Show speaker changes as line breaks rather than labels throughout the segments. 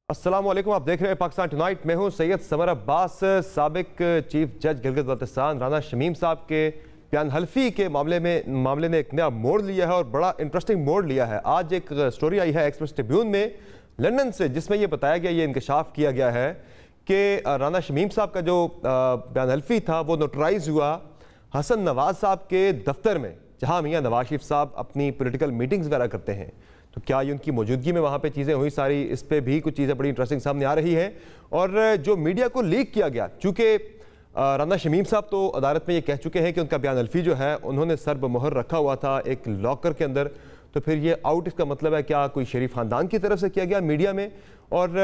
अस्सलाम वालेकुम, आप देख रहे हैं पाकिस्तान टुनाइट। मैं हूं सैयद समर अब्बास। साबिक चीफ जज गिलगित बल्तिस्तान राना शमीम साहब के बयान हल्फी के मामले ने एक नया मोड़ लिया है और बड़ा इंटरेस्टिंग मोड़ लिया है। आज एक स्टोरी आई है एक्सप्रेस ट्रिब्यून में लंदन से, जिसमें यह बताया गया, ये इंकशाफ किया गया है कि राना शमीम साहब का जो बयान हल्फी था वो नोटराइज हुआ हसन नवाज साहब के दफ्तर में, जहाँ मियाँ नवाज शरीफ साहब अपनी पोलिटिकल मीटिंग्स वगैरह करते हैं। तो क्या ये उनकी मौजूदगी में वहाँ पे चीज़ें हुई सारी, इस पर भी कुछ चीज़ें बड़ी इंटरेस्टिंग सामने आ रही हैं। और जो मीडिया को लीक किया गया, चूँकि राना शमीम साहब तो अदालत में ये कह चुके हैं कि उनका बयान हल्फी जो है उन्होंने सर बमोहर रखा हुआ था एक लॉकर के अंदर, तो फिर ये आउट, इसका मतलब है क्या कोई शरीफ ख़ानदान की तरफ से किया गया मीडिया में। और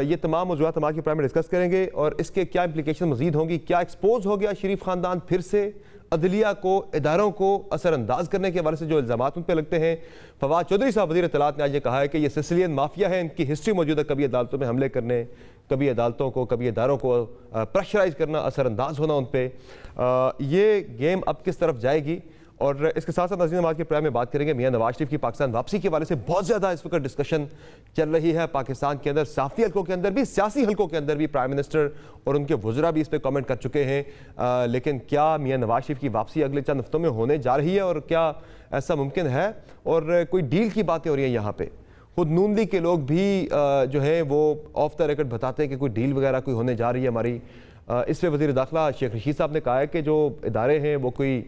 ये तमाम मौजूद हम आपके प्राइम में डिस्कस करेंगे और इसके क्या इंप्लीकेशन मजीद होंगी। क्या एक्सपोज हो गया शरीफ ख़ानदान फिर से अदलिया को, इदारों को असरअंदाज करने के हवाले से जो इल्ज़ामात उन पर लगते हैं। फवाद चौधरी साहब वज़ीर इत्तलात ने आज ये कहा है कि ये सिसिलियन माफिया है, इनकी हिस्ट्री मौजूद है, कभी अदालतों में हमले करने, कभी अदालतों को, कभी इदारों को प्रेशराइज करना, असरअंदाज होना उन पर। ये गेम अब किस तरफ जाएगी। और इसके साथ साथ नाज़रीन आज के प्रोग्राम में बात करेंगे मियाँ नवाज शरीफ की पाकिस्तान वापसी के हवाले से बहुत ज़्यादा इस वक्त डिस्कशन चल रही है पाकिस्तान के अंदर, साफ़ी हल्कों के अंदर भी, सियासी हल्कों के अंदर भी। प्राइम मिनिस्टर और उनके वज़रा भी इस पर कमेंट कर चुके हैं। लेकिन क्या मियाँ नवाज शरीफ की वापसी अगले चंद हफ्तों में होने जा रही है और क्या ऐसा मुमकिन है? और कोई डील की बातें हो रही हैं यहाँ पर। खुद नून लीग के लोग भी जो है वो ऑफ द रिकॉर्ड बताते हैं कि कोई डील वगैरह कोई होने जा रही है हमारी। इस पर वज़ीर दाखिला शेख रशीद साहब ने कहा है कि जो इदारे हैं वो कोई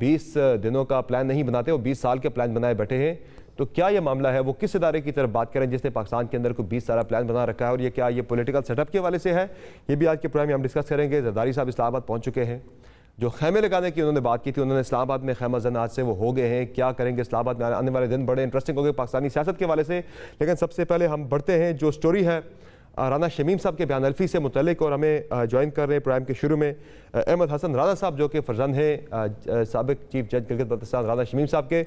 20 दिनों का प्लान नहीं बनाते, वो 20 साल के प्लान बनाए बैठे हैं। तो क्या ये मामला है, वो किस इदारे की तरफ बात करें जिसने पाकिस्तान के अंदर कोई 20 साल प्लान बना रखा है, और ये क्या ये पॉलिटिकल सेटअप के हवाले से है, ये भी आज के प्रोग्राम में हम डिस्कस करेंगे। जरदारी साहब इस्लामाबाद पहुंच चुके हैं, जो खैमे लगाने की उन्होंने बात की थी, उन्होंने इस्लामाबाद में खैमा जन आज से वो हो गए हैं। क्या करेंगे इस्लामाबाद में आने वाले दिन बड़े इंटरेस्टिंग हो गए पाकिस्तानी सियासत के हवाले से। लेकिन सबसे पहले हम बढ़ते हैं जो स्टोरी है राना शमीम साहब के बयान हल्फी से मुतल्लिक, और हमें ज्वाइन कर रहे हैं प्रोग्राम के शुरू में अहमद हसन राना साहब, जो कि फर्जंद हैं साबिक चीफ जज गिलगित बल्तिस्तान राना शमीम साहब के।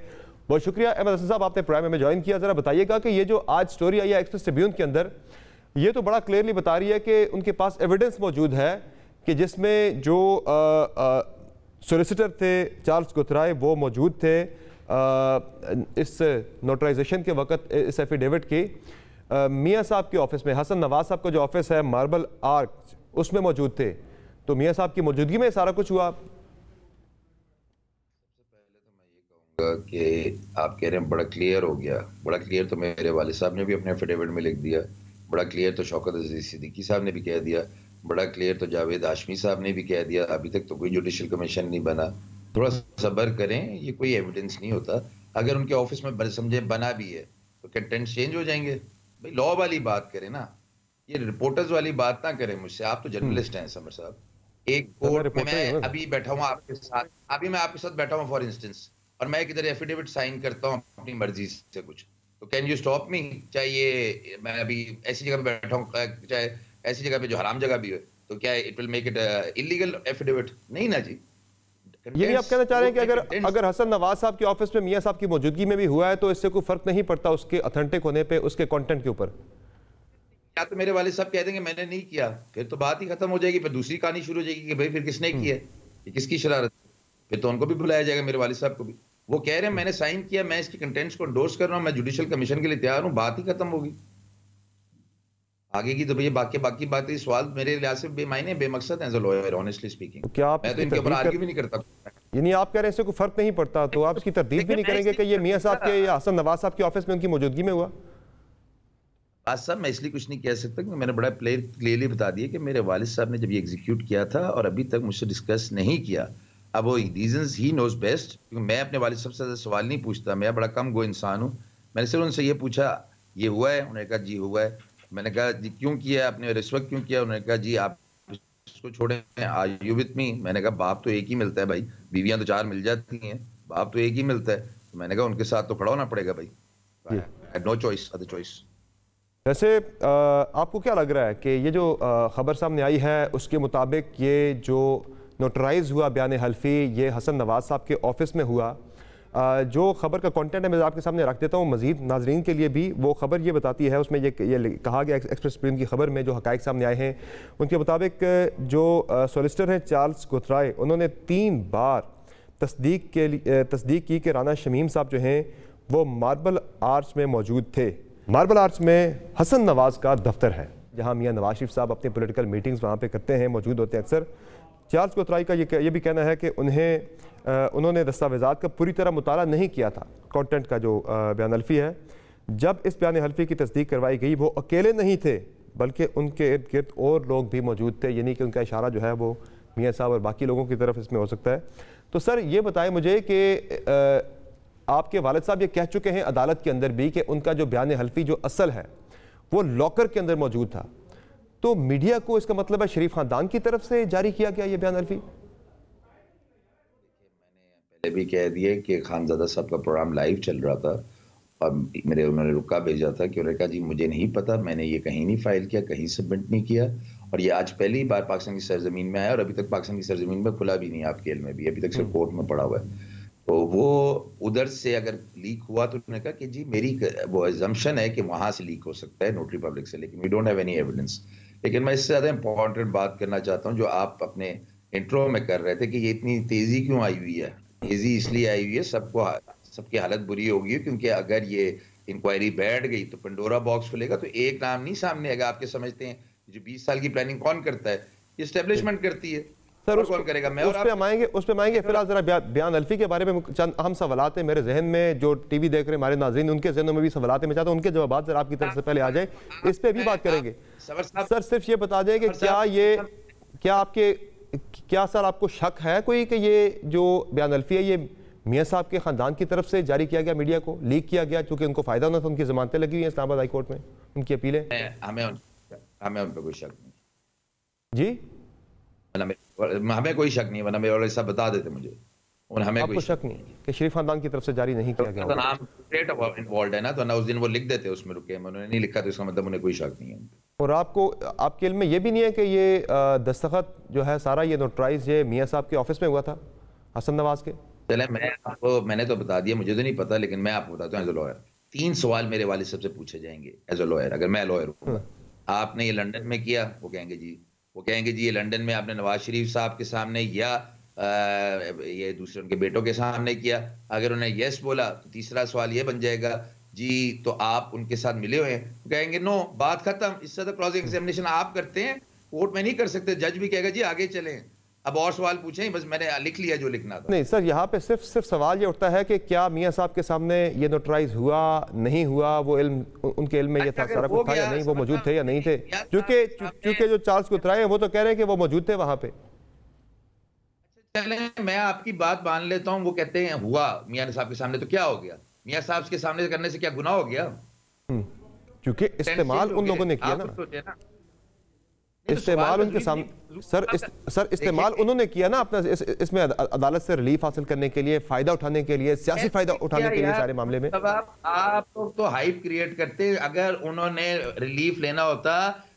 बहुत शुक्रिया अहमद हसन साहब, आपने प्रोग्राम में ज्वाइन किया। ज़रा बताइएगा कि ये जो आज स्टोरी आई है एक्सप्रेस ट्रिब्यून के अंदर, ये तो बड़ा क्लियरली बता रही है कि उनके पास एविडेंस मौजूद है कि जिसमें जो सोलिसिटर थे चार्ल्स गुथराय वो मौजूद थे इस नोटराइजेशन के वक़्त, इस एफिडेविट की मियाँ साहब के ऑफिस में, हसन नवाज साहब का जो ऑफिस है मार्बल आर्च, उसमें मौजूद थे। तो मियाँ साहब की मौजूदगी में सारा कुछ हुआ।
सबसे पहले तो मैं ये कहूँगा कि आप कह रहे हैं बड़ा क्लियर हो गया। बड़ा क्लियर तो मेरे वाले साहब ने भी अपने एफिडेविट में लिख दिया, बड़ा क्लियर तो शौकत अजीज सिद्दीकी साहब ने भी कह दिया, बड़ा क्लियर तो जावेद हाशमी साहब ने भी कह दिया। अभी तक तो कोई जुडिशल कमीशन नहीं बना। थोड़ा सब्र करें, ये कोई एविडेंस नहीं होता। अगर उनके ऑफिस में समझे बना भी है तो कंटेंट चेंज हो जाएंगे। भाई लॉ वाली बात करें ना, ये रिपोर्टर्स वाली बात ना करें मुझसे। आप तो जर्नलिस्ट हैं समर साहब। एक कोर्ट में मैं अभी बैठा हूँ आपके साथ, अभी मैं आपके साथ बैठा हूँ फॉर इंस्टेंस, और मैं किधर एफिडेविट साइन करता हूँ अपनी मर्जी से कुछ, तो कैन यू स्टॉप मी? चाहे ये मैं अभी ऐसी जगह पे बैठा हूँ, चाहे ऐसी जगह पे जो हराम जगह भी हो, तो क्या it will make it illegal affidavit? नहीं ना जी।
ये नहीं आप कहना चाह रहे हैं कि अगर हसन नवाज साहब के ऑफिस में मियाँ साहब की मौजूदगी में भी हुआ है तो इससे कोई फर्क नहीं पड़ता उसके ऑथेंटिक होने पे, उसके कंटेंट के ऊपर?
या तो मेरे वाले साहब कह देंगे मैंने नहीं किया, फिर तो बात ही खत्म हो जाएगी, फिर दूसरी कहानी शुरू हो जाएगी कि भाई फिर किसने किया, ये किसकी शरारत, फिर तो उनको भी बुलाया जाएगा, मेरे वाले साहब को भी। वो कह रहे हैं मैंने साइन किया, मैं इसकी कंटेंट्स को एंडोर्स कर रहा हूँ, मैं जुडिशल कमीशन के लिए तैयार हूँ, बात ही खत्म होगी। आगे की तो भैया बाकी बातें सवाल मेरे लिहाज से बेमायने बेमकसद हैं as a lawyer, honestly speaking.
क्या आप
मैं तो इनके ऊपर आर्ग्यू भी नहीं करता।
यानी आप कह रहे हैं इससे कोई फर्क नहीं पड़ता, तो आप इसकी तरदीद भी नहीं करेंगे कि ये मियाँ साहब के या हसन नवाज साहब के ऑफिस में उनकी मौजूदगी में हुआ?
बात साहब मैं इसलिए कुछ नहीं कह सकता क्योंकि मैंने बड़ा क्लियरली बता दिया कि मेरे वालिद साहब ने जब ये एग्जीक्यूट किया था और अभी तक मुझसे डिस्कस नहीं किया। अब वो रीजंस ही नोज बेस्ट, क्योंकि मैं अपने वालिद साहब से सवाल नहीं पूछता, मैं बड़ा कम गो इंसान हूँ। मैंने सिर्फ उनसे ये पूछा ये हुआ है, उन्होंने कहा जी हुआ है। मैंने कहा जी क्यों किया आपने, रिश्वत क्यों किया? उन्होंने कहा जी आप इसको छोड़ें, आर यू विथ मी? मैंने कहा बाप तो एक ही मिलता है भाई, बीवियां तो 4 मिल जाती हैं, बाप तो एक ही मिलता है। तो मैंने कहा उनके साथ तो खड़ा होना पड़ेगा भाई, नो चॉइस, अदर चॉइस।
वैसे आपको क्या लग रहा है कि ये जो खबर सामने आई है उसके मुताबिक ये जो नोटराइज हुआ बयान हल्फी ये हसन नवाज साहब के ऑफिस में हुआ, जो खबर का कंटेंट है मैं आपके सामने रख देता हूँ मजीद नाजरीन के लिए भी। वो खबर ये बताती है, उसमें ये कहा गया एक्सप्रेस ट्रिब्यून की खबर में जो हकाइक सामने आए हैं उनके मुताबिक जो सोलिसिटर हैं चार्ल्स गुथराय, उन्होंने 3 बार तस्दीक की कि राना शमीम साहब जो हैं वो मार्बल आर्च में मौजूद थे। मार्बल आर्च में हसन नवाज का दफ्तर है, जहां मियां नवाज शरीफ साहब अपनी पॉलिटिकल मीटिंग्स वहां पे करते हैं, मौजूद होते हैं अक्सर। चार्ल्स कोतराई का ये भी कहना है कि उन्होंने दस्तावेज़ात का पूरी तरह मुताला नहीं किया था। कंटेंट का जो बयान हल्फी है, जब इस बयान हल्फी की तस्दीक करवाई गई, वो अकेले नहीं थे बल्कि उनके इर्द गिर्द और लोग भी मौजूद थे, यानी कि उनका इशारा जो है वो मियां साहब और बाकी लोगों की तरफ इसमें हो सकता है। तो सर ये बताएं मुझे कि आपके वालिद साहब ये कह चुके हैं अदालत के अंदर भी कि उनका जो बयान हल्फी जो असल है वो लॉकर के अंदर मौजूद था, तो मीडिया को इसका मतलब है शरीफ खानदान की तरफ से जारी किया गया ये बयान हल्फी?
मैंने पहले भी कह दिया कि खानजादा साहब का प्रोग्राम लाइव चल रहा था और उन्होंने रुका भेजा था कि उन्होंने कहा जी मुझे नहीं पता, मैंने ये कहीं नहीं फाइल किया, कहीं सबमिट नहीं किया, और ये आज पहली बार पाकिस्तान की सरजमीन में आया और अभी तक पाकिस्तान की सरजमीन में खुला भी नहीं, आपके इल्म में भी अभी तक सिर्फ कोर्ट में पड़ा हुआ है। तो वो उधर से अगर लीक हुआ तो उन्होंने कहा कि जी मेरी वो अजम्पशन है कि वहां से लीक हो सकता है, नोटरी पब्लिक से, लेकिन we don't have any evidence. लेकिन मैं इससे ज्यादा इंपॉर्टेंट बात करना चाहता हूँ जो आप अपने इंट्रो में कर रहे थे कि ये इतनी तेजी क्यों आई हुई है। तेजी इसलिए आई हुई है, सबकी हालत बुरी होगी, क्योंकि अगर ये इंक्वायरी बैठ गई तो पंडोरा बॉक्स खुलेगा, तो एक नाम नहीं सामने आएगा। आपके समझते हैं जो 20 साल की प्लानिंग कौन करता है? एस्टेब्लिशमेंट करती है।
सर कौन करेगा? मैं उस पे आएंगे। फिलहाल जरा बयान हल्फी के बारे में चंद अहम सवालात हैं मेरे जहन में, जो टीवी देख रहे हैं हमारे नाज़रीन, उनके जहनों में भी सवालात हैं, मैं चाहता हूं उनके जवाब जरा आपकी तरफ से पहले आ जाए, इस पे भी बात करेंगे। सर सिर्फ ये बता दें कि क्या सर आपको शक है कोई कि ये जो बयान हल्फी है ये मियां साहब के खानदान की तरफ से जारी किया गया, मीडिया को लीक किया गया, चूंकि उनको फायदा होना था, उनकी जमानतें लगी हुई हैं इस्लामाबाद हाई कोर्ट में, उनकी अपीलें?
हमें उन पर कोई शक नहीं
जी,
हमें कोई शक नहीं है, वरना मेरे सब बता देते मुझे। और हमें
आपको शक नहीं कि शरीफ खानदान की तरफ से जारी नहीं किया गया?
तो नाम इन्वॉल्व है ना, तो ना उस दिन वो लिख देते उसमें, रुके उन्होंने नहीं लिखा तो इसका मतलब उन्हें कोई शक नहीं है।
और आपके इल्म में ये भी नहीं है कि ये दस्तखत जो है सारा ये नोटराइज ये मियां साहब के ऑफिस में हुआ था हसन नवाज के?
चले मैंने तो बता दिया, मुझे तो नहीं पता, लेकिन मैं आपको बताता हूँ एज अ लॉयर 3 सवाल मेरे वालिद साहब से पूछे जाएंगे एज अ लॉयर, अगर मैं लॉयर हूँ। आपने ये लंदन में किया? वो कहेंगे जी ये लंदन में आपने नवाज शरीफ साहब के सामने या ये दूसरे उनके बेटों के सामने किया। अगर उन्हें यस बोला तो तीसरा सवाल ये बन जाएगा जी तो आप उनके साथ मिले हुए हैं? कहेंगे नो, बात खत्म। इससे तो क्रॉस एग्जामिनेशन आप करते हैं, कोर्ट में नहीं कर सकते। जज भी कहेगा जी आगे चलें, अब और सवाल पूछें, बस मैंने लिख लिया जो लिखना था।
नहीं सर, यहाँ पे सिर्फ सवाल ये उठता है कि क्या मियां साहब के सामने ये नोटराइज हुआ नहीं हुआ, वो उनके इल्म में ये था, सारा कुछ था या नहीं, वो मौजूद थे या नहीं थे? क्योंकि जो चार्ल्स कोतराई हैं वो तो कह रहे हैं कि वो मौजूद थे वहां पे।
चले मैं आपकी बात मान लेता हूँ, वो कहते हैं हुआ मियां साहब के सामने, तो क्या हो गया? मियां साहब के सामने करने से क्या गुनाह हो गया?
क्योंकि इस्तेमाल उन लोगों ने किया ना, इस्तेमाल उनके सामने सर इस्तेमाल उन्होंने किया ना अपना इसमें अदालत से रिलीफ हासिल करने के लिए, फायदा उठाने के लिए, सियासी फायदा उठाने के लिए सारे मामले में।
आप तो हाइप क्रिएट करते, अगर उन्होंने रिलीफ लेना होता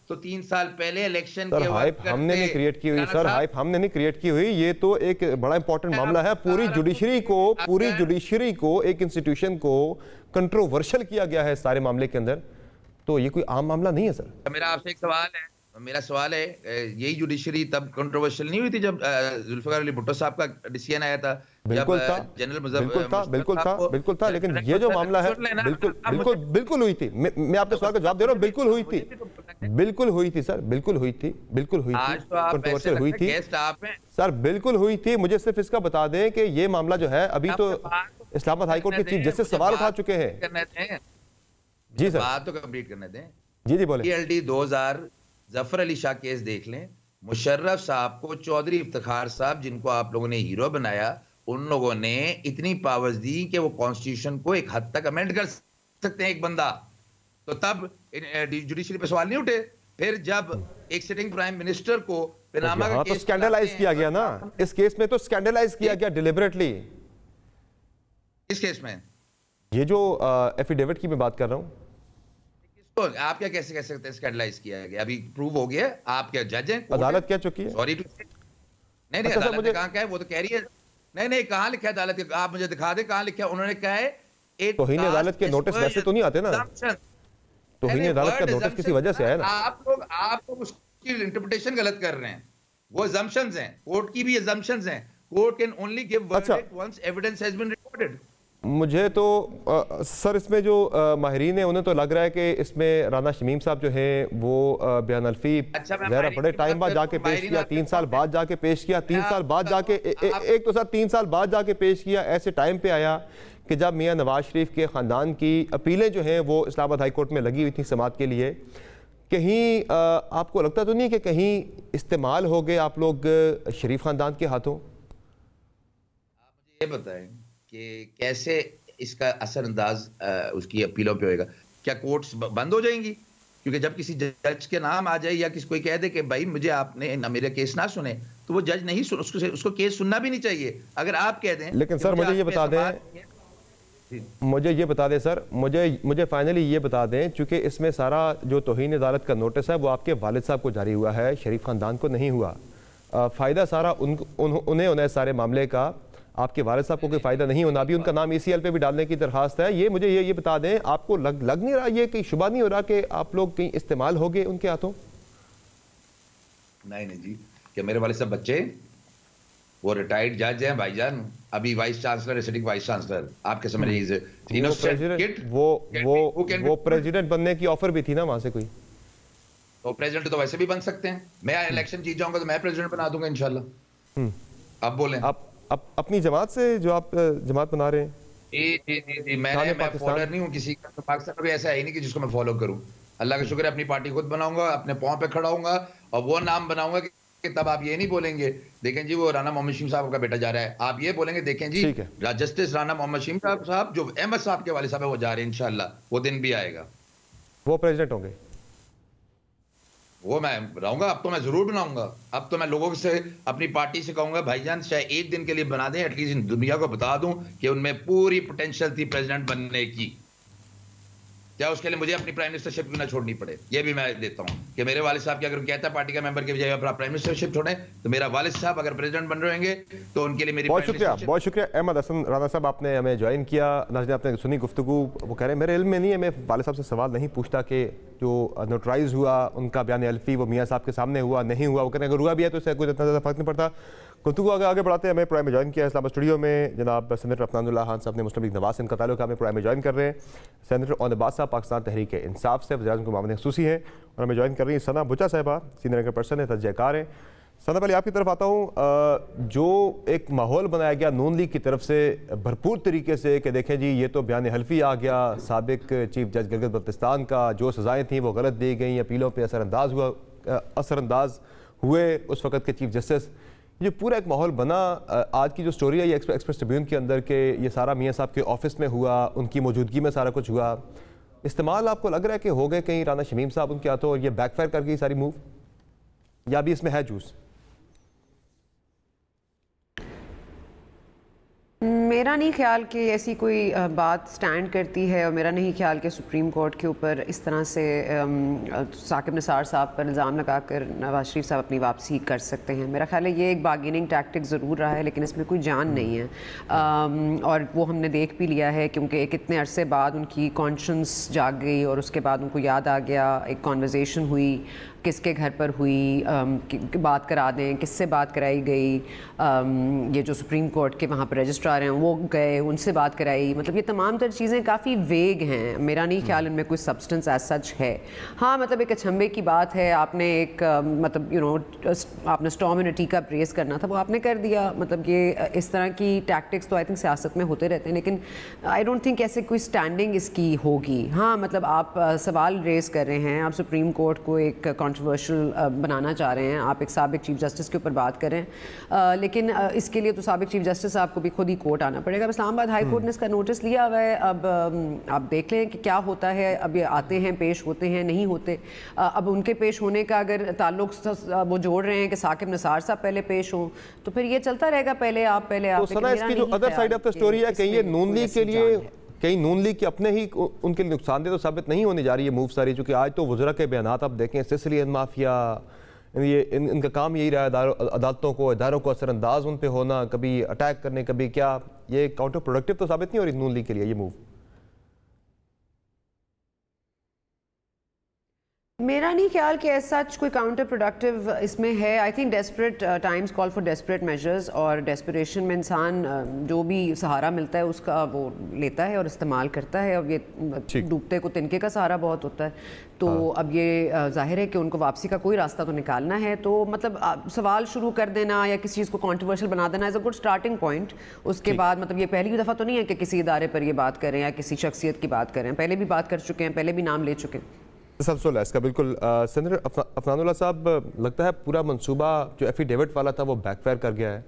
तो 3 साल पहले इलेक्शन के
हाइप हमने नहीं क्रिएट की हुई सर, हाइप हमने नहीं क्रिएट की हुई। ये तो एक बड़ा इंपॉर्टेंट मामला है, पूरी जुडिशरी को एक इंस्टीट्यूशन को कंट्रोवर्शियल किया गया है सारे मामले के अंदर, तो ये कोई आम मामला नहीं है सर।
मेरा आपसे एक सवाल है, यही जुडिशरी तब कंट्रोवर्शियल नहीं हुई थी जब जुल्फिकार अली भुट्टो साहब का डिसीजन आया था?
बिल्कुल था, बिल्कुल था, लेकिन ये जो मामला है बिल्कुल हुई थी। मैं आपके सवाल का जवाब दे रहा हूँ, बिल्कुल हुई थी सर, बिल्कुल हुई थी, कंट्रोवर्शियल हुई थी सर, बिल्कुल हुई थी। मुझे सिर्फ इसका बता दें कि ये मामला जो है अभी तो इस्लामाबाद हाईकोर्ट के चीफ जस्टिस सवाल उठा चुके हैं। जी सर,
बात तो कंप्लीट करने दें।
जी बोले।
PLD 2000 जफर अली शाह केस देख लें, मुशर्रफ साहब को चौधरी इफ्तिखार साहब, जिनको आप लोगों ने हीरो बनाया, उन लोगों ने इतनी पावर्स दी कि वो कॉन्स्टिट्यूशन को एक हद तक अमेंड कर सकते हैं एक बंदा, तो तब जुडिशरी पे सवाल नहीं उठे। फिर जब एक सिटिंग प्राइम मिनिस्टर को पनामा का केस
स्कैंडलाइज किया गया ना, इस केस में तो स्कैंडलाइज किया गया डिलिबरेटली।
इस केस में
ये जो एफिडेविट की मैं बात कर रहा हूं,
तो आप क्या कैसे कह सकते हैं स्कैंडलाइज किया गया? अभी प्रूव हो गया, आप क्या जज हैं?
अदालत कह चुकी है।
सॉरी टू से नहीं अदालत ने कहां क्या है, वो तो कह रही है नहीं कहां लिखा है अदालत के, आप मुझे दिखा दे कहां लिखा है। उन्होंने कहा है
तौहीन अदालत के नोटिस वैसे तो नहीं आते ना, तौहीन अदालत का नोटिस किसी वजह से आया ना।
आप लोग उसकी इंटरप्रिटेशन गलत कर रहे हैं। वो assumptions हैं, कोर्ट की भी assumptions हैं। Court can only give verdict once evidence has been recorded।
मुझे तो सर इसमें जो माहिरीन है उन्हें तो लग रहा है कि इसमें राना शमीम साहब जो हैं वो बयान हल्फी ज़रा बड़े टाइम बाद जाके पेश किया, 3 साल बाद जाके पेश किया, 3 साल बाद जाके एक तो सर 3 साल बाद जाके पेश किया, ऐसे टाइम पे आया कि जब मियाँ नवाज शरीफ के ख़ानदान की अपीलें जो हैं वो इस्लामाबाद हाई कोर्ट में लगी हुई थी समाअत के लिए। कहीं आपको लगता तो नहीं कि कहीं इस्तेमाल हो गए आप लोग शरीफ ख़ानदान के हाथों?
आप मुझे ये बताएं कि कैसे इसका असरअंदाज उसकी अपीलों पे होएगा? क्या कोर्ट्स बंद हो जाएंगी? क्योंकि जब किसी जज के नाम आ जाए या किसी कोई कह दे कि भाई मुझे आपने ना मेरा केस ना सुने, तो वो जज नहीं सुन, उसको केस सुनना भी नहीं चाहिए। अगर आप कह दें,
लेकिन सर मुझे ये बता दें, सर मुझे फाइनली ये बता दें, चूंकि इसमें सारा जो तौहीन अदालत का नोटिस है वो आपके वालिद साहब को जारी हुआ है, शरीफ खानदान को नहीं हुआ। फ़ायदा सारा उन्हें सारे मामले का आपके वालिद साहब को कोई फ़ायदा नहीं होना। अभी उनका नाम ECL पे भी डालने की दरखास्त है। ये मुझे ये बता दें, आपको लग नहीं रहा, ये कहीं शुबा नहीं हो रहा कि आप लोग कहीं इस्तेमाल हो गए उनके हाथों?
नहीं जी, क्या मेरे वालिद साहब बच्चे, वो रिटायर्ड जज हैं भाईजान, अभी वाइस चांसलर है, सिटिंग वाइस चांसलर। आपके समझ
वो प्रेसिडेंट बनने की ऑफर भी थी ना वहां से कोई?
तो प्रेसिडेंट तो वैसे भी बन सकते हैं। मैं इलेक्शन जीत जाऊंगा तो मैं प्रेसिडेंट बना दूंगा इंशाल्लाह। अब बोलें।
आप अपनी जमात से जो आप जमात बना रहे हैं?
जी, मैं फॉलोअर नहीं हूँ किसी का। तो पाकिस्तान में भी ऐसा है नहीं कि जिसको मैं फॉलो करूँ। अल्लाह का शुक्र है, अपनी पार्टी खुद बनाऊंगा, अपने पाँव पे खड़ा होऊंगा और वो नाम बनाऊंगा कि तब आप ये नहीं बोलेंगे देखें जी वो राना मोहम्मद शमीम साहब का बेटा जा रहा है। आप ये बोलेंगे देखें जी जस्टिस राना मोहम्मद शमीम साहब जो अहमद साहब के वाले साहब है वो जा रहे हैं, इंशाल्लाह वो दिन भी आएगा,
वो प्रेसिडेंट होंगे।
वो मैं रहूंगा। अब तो मैं जरूर बनाऊंगा। अब तो मैं लोगों से अपनी पार्टी से कहूंगा भाईजान चाहे एक दिन के लिए बना दें, एटलीस्ट इन दुनिया को बता दूं कि उनमें पूरी पोटेंशियल थी प्रेसिडेंट बनने की। क्या उसके लिए मुझे अपनी प्राइम मिनिस्टरशिप क्यों ना छोड़नी पड़े? ये भी मैं देता हूं कि मेरे वालिद साहब की अगर कहता है पार्टी का मेंबर के बजाय अपना प्राइम मिनिस्टरशिप छोड़े, तो मेरा वालिद साहब अगर प्रेसिडेंट बन रहेंगे तो उनके लिए मेरी
बहुत शुक्रिया अहमद हसन राना साहब, आपने हमें ज्वाइन किया। नाज़रीन आपने सुनी गुफ्तगू, वो कह रहे हैं मेरे इल्म में नहीं है, मैं वालिद साहब से सवाल नहीं पूछता कि जो नोटराइज हुआ उनका बयान हल्फी वो मियाँ साहब के सामने हुआ नहीं हुआ, वो कह रहे हैं अगर हुआ भी है तो इससे कोई इतना ज़्यादा फर्क नहीं पड़ता। गुफ्तगू आगे बढ़ाते हैं। हमें प्रोग्राम में ज्वाइन किया इस्लामाबाद स्टूडियो में जनाब सेनेटर अफनानुल्लाह खान साहब ने, मुस्लिम लीग नवाज से इनका ताल्लुक, हमें प्रोग्राम में ज्वाइन कर रहे हैं। सेनेटर ओन अब्बास साहब पाकिस्तान तहरीक इंसाफ से वज़ीर आज़म के मामले खसूसी हैं और हमें ज्वाइन कर रही हैं सना भुट्टा साहिबा, सीनियर रैंकर पर्सन है, तजज़ियाकार हैं। सना पहले आपकी तरफ आता हूँ। जो एक माहौल बनाया गया नून लीग की तरफ से भरपूर तरीके से कि देखें जी ये तो बयान हल्फी आ गया, साबिक चीफ जज गिलगित बल्तिस्तान का जो सज़ाएँ थी वो गलत दी गई, अपीलों पर असरअंदाज हुए उस वक़्त के चीफ जस्टिस, ये पूरा एक माहौल बना। आज की जो स्टोरी है ये एक्सप्रेस ट्रिब्यून के अंदर के ये सारा मियाँ साहब के ऑफिस में हुआ, उनकी मौजूदगी में सारा कुछ हुआ। इस्तेमाल आपको लग रहा है कि हो गए कहीं राना शमीम साहब उनके हाथों और ये बैकफायर कर गई सारी मूव, या भी इसमें है जूस?
मेरा नहीं ख्याल कि ऐसी कोई बात स्टैंड करती है और मेरा नहीं ख्याल कि सुप्रीम कोर्ट के ऊपर इस तरह से साकिब निसार साहब पर इल्ज़ाम लगाकर नवाज शरीफ साहब अपनी वापसी कर सकते हैं। मेरा ख्याल है ये एक बार्गेनिंग टैक्टिक ज़रूर रहा है, लेकिन इसमें कोई जान नहीं है। और वो हमने देख भी लिया है क्योंकि एक इतने अरसे बाद उनकी कॉन्शियस जाग गई और उसके बाद उनको याद आ गया, एक कॉन्वर्जेसन हुई, किसके घर पर हुई, बात करा दें, किससे बात कराई गई, ये जो सुप्रीम कोर्ट के वहाँ पर रजिस्ट्रार हैं वो गए, उनसे बात कराई। मतलब ये तमाम तर चीज़ें काफ़ी वेग हैं। मेरा नहीं ख्याल इनमें कोई सब्सटेंस एज सच है। हाँ मतलब एक अचंभे की बात है, आपने एक मतलब आपने storm in a tea cup raise करना था, वो आपने कर दिया। मतलब ये इस तरह की टैक्टिक्स तो आई थिंक सियासत में होते रहते हैं, लेकिन आई डोंट थिंक ऐसे कोई स्टैंडिंग इसकी होगी। हाँ मतलब आप सवाल रेस कर रहे हैं, आप सुप्रीम कोर्ट को एक कंट्रोवर्शियल बनाना चाह रहे हैं, आप एक साबिक चीफ जस्टिस के ऊपर बात करें, लेकिन इसके लिए तो साबिक चीफ जस्टिस आपको भी खुद ही कोर्ट आना पड़ेगा। अब इस्लामाबाद हाई कोर्ट ने इसका नोटिस लिया हुआ है, अब आप देख लें कि क्या होता है। अब ये आते हैं, पेश होते हैं, नहीं होते। अब उनके पेश होने का अगर ताल्लुक वो जोड़ रहे हैं कि साकिब निसार साहब पहले पेश हों, तो फिर ये चलता रहेगा पहले आप
तो सना इसकी जो other side of the story है, कहीं ये नून लीग के लिए, कहीं नून लीग के अपने ही उनके लिए नुकसानदेह तो साबित नहीं होने जा रही है मूव सारी, क्योंकि आज तो वज़रा के बयानात आप देखें, सिसिलियन माफिया, ये इनका काम यही रहा है, अदालतों को, इदारों को असरअंदाज उन पे होना, कभी अटैक करने, कभी क्या। ये काउंटर प्रोडक्टिव तो साबित नहीं हो रही नून लीग के लिए ये मूव?
मेरा नहीं ख्याल कि ऐसा कोई काउंटर प्रोडक्टिव इसमें है। I think desperate times call for desperate measures, और डेस्परेशन में इंसान जो भी सहारा मिलता है उसका वो लेता है और इस्तेमाल करता है। अब ये डूबते को तिनके का सहारा बहुत होता है, तो अब ये जाहिर है कि उनको वापसी का कोई रास्ता तो निकालना है। तो मतलब सवाल शुरू कर देना या किसी चीज़ को कॉन्ट्रोवर्शियल बना देना is a good starting point. उसके बाद मतलब ये पहली दफ़ा तो नहीं है कि किसी इदारे पर ये बात करें या किसी शख्सियत की बात करें, पहले भी बात कर चुके हैं, पहले भी नाम ले चुके हैं।
सबसे इसका बिल्कुल सेनेटर अफनानुल्लाह साहब, लगता है पूरा मंसूबा जो एफिडेविट वाला था वो बैकफायर कर गया है,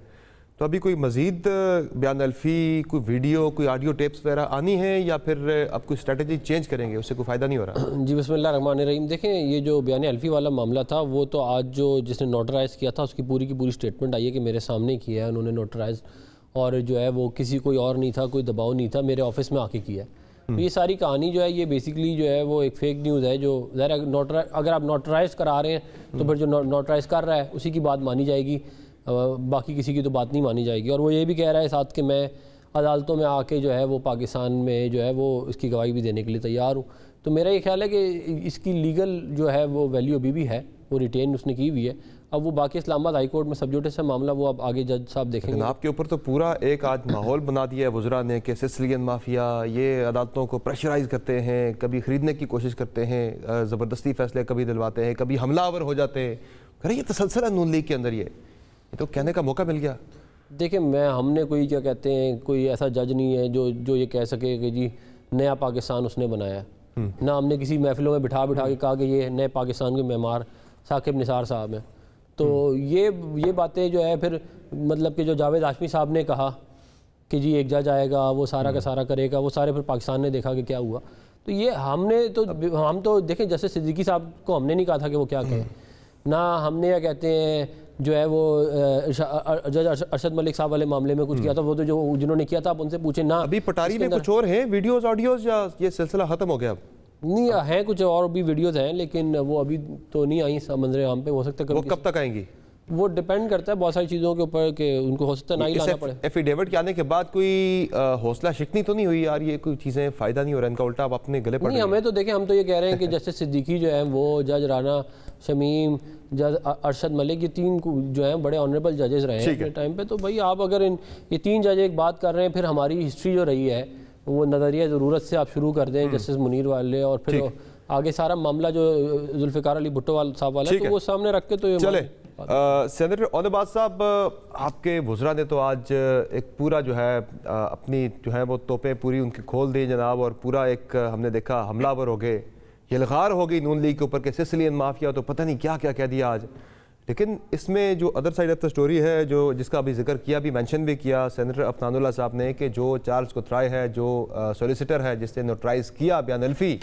तो अभी कोई मजीद बयान अल्फी, कोई वीडियो, कोई ऑडियो टेप्स वगैरह आनी है या फिर अब कोई स्ट्रेटजी चेंज करेंगे, उससे कोई फ़ायदा नहीं हो रहा?
जी बिस्मिल्लाह रहमान रहीम। देखें, ये जो बयान अल्फी वाला मामला था वो तो आज जो जिसने नोटराइज़ किया था उसकी पूरी की पूरी स्टेटमेंट आई है कि मेरे सामने किया है उन्होंने नोटराइज़, और जो है वो किसी कोई और नहीं था, कोई दबाव नहीं था, मेरे ऑफिस में आके किया है। तो ये सारी कहानी जो है ये बेसिकली जो है वो एक फेक न्यूज़ है, जो ज़रा अगर आप नोटराइज़ करा रहे हैं तो फिर जो नोटराइज़ कर रहा है उसी की बात मानी जाएगी, बाकी किसी की तो बात नहीं मानी जाएगी। और वो ये भी कह रहा है साथ कि मैं अदालतों में आके जो है वो पाकिस्तान में जो है वो इसकी गवाही भी देने के लिए तैयार हूँ। तो मेरा ये ख्याल है कि इसकी लीगल जो है वो वैल्यू अभी भी है, वो रिटेन उसने की हुई है। अब वो बाकी इस्लामाबाद हाई कोर्ट में सब जुडिस है मामला, वो अब आगे जज साहब देखेंगे।
आपके ऊपर तो पूरा एक आज माहौल बना दिया है वज़रा ने कि सिसिलियन माफिया ये अदालतों को प्रेशराइज करते हैं, कभी ख़रीदने की कोशिश करते हैं, ज़बरदस्ती फैसले कभी दिलवाते हैं, कभी हमलावर हो जाते हैं। अरे ये तसलसल है नून लीग के अंदर, ये तो कहने का मौका मिल गया।
देखिए, हमने कोई क्या कहते हैं, कोई ऐसा जज नहीं है जो ये कह सके कि जी नया पाकिस्तान उसने बनाया। ना हमने किसी महफिलों में बिठा के कहा कि ये नए पाकिस्तान के मेमार साकिब निसार साहब हैं। तो ये बातें जो है फिर मतलब कि जो जावेद हाशमी साहब ने कहा कि जी एक जज आएगा वो सारा का सारा करेगा, वो सारे फिर पाकिस्तान ने देखा कि क्या हुआ। तो ये हम तो देखें, जैसे सिद्दीकी साहब को हमने नहीं कहा था कि वो क्या कहें, ना हमने क्या कहते हैं जो है वो जज अरशद मलिक साहब वाले मामले में कुछ किया था, वो तो जो जिन्होंने किया था आप उनसे पूछे ना।
अभी पटारी में कुछ और है वीडियोस ऑडियोस, या ये सिलसिला खत्म हो गया?
नहीं है, कुछ और भी वीडियोस हैं लेकिन वो अभी तो नहीं आई मंजर आम पे। हो सकता है
वो कब तक आएंगी?
वो डिपेंड करता है बहुत सारी चीज़ों के ऊपर कि उनको हो सकता है ना ही लाना पड़े।
एफिडेविट के आने के बाद कोई हौसला शिकनी तो नहीं हुई यार, ये कोई चीज़ें फ़ायदा नहीं हो रहा इनका, उल्टा आप अपने गले पड़?
नहीं, हमें तो देखें, हम तो ये कह रहे हैं कि जैसे सिद्दीकी जो है वो, जज राना शमीम, जज अरशद मलिक, ये तीन जो हैं बड़े ऑनरेबल जजेस रहे हैं अपने टाइम पे। तो भाई आप अगर ये तीन जज एक बात कर रहे हैं, फिर हमारी हिस्ट्री जो रही है वो नज़रिया ज़रूरत से आप शुरू कर दें, जस्टिस मुनीर वाले, और फिर आगे सारा मामला जो जुल्फ़िकार अली भुट्टो साहब वाला है तो वो सामने रख के तो ये
चले। सेनेटर औदबाद साहब, आपके वज़रा ने तो आज एक पूरा जो है अपनी जो है वो तोपें पूरी उनकी खोल दी जनाब, और पूरा एक हमने देखा हमलावर हो गए, यलगार हो गई नून लीग के ऊपर के सिसिलियन माफिया, तो पता नहीं क्या क्या कह दिया आज। लेकिन इसमें जो other side of the story है, जो जिसका अभी जिक्र किया, भी मेंशन भी किया सेनेटर अफनानुल्लाह साहब ने, कि जो चार्ल्स कोथराई है, जो सॉलिसिटर है जिसने नोटराइज़ किया बयान अल्फी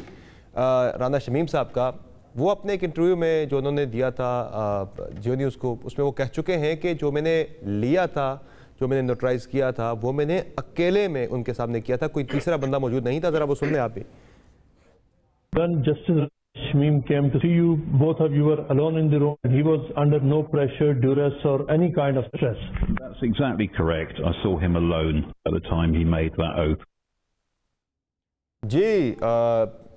राना शमीम साहब का, वो अपने एक इंटरव्यू में जो उन्होंने दिया था जियो न्यूज़ को, उसमें वो कह चुके हैं कि जो मैंने लिया था, जो मैंने नोटराइज़ किया था, वो मैंने अकेले में उनके सामने किया था, कोई तीसरा बंदा मौजूद नहीं था। ज़रा वो सुन लें आप भी।
When Justice Shamim came to see you, both of you were alone in the room and he was under no pressure, duress or any kind of stress.
That's exactly correct. I saw him alone at the time he made that oath.
जी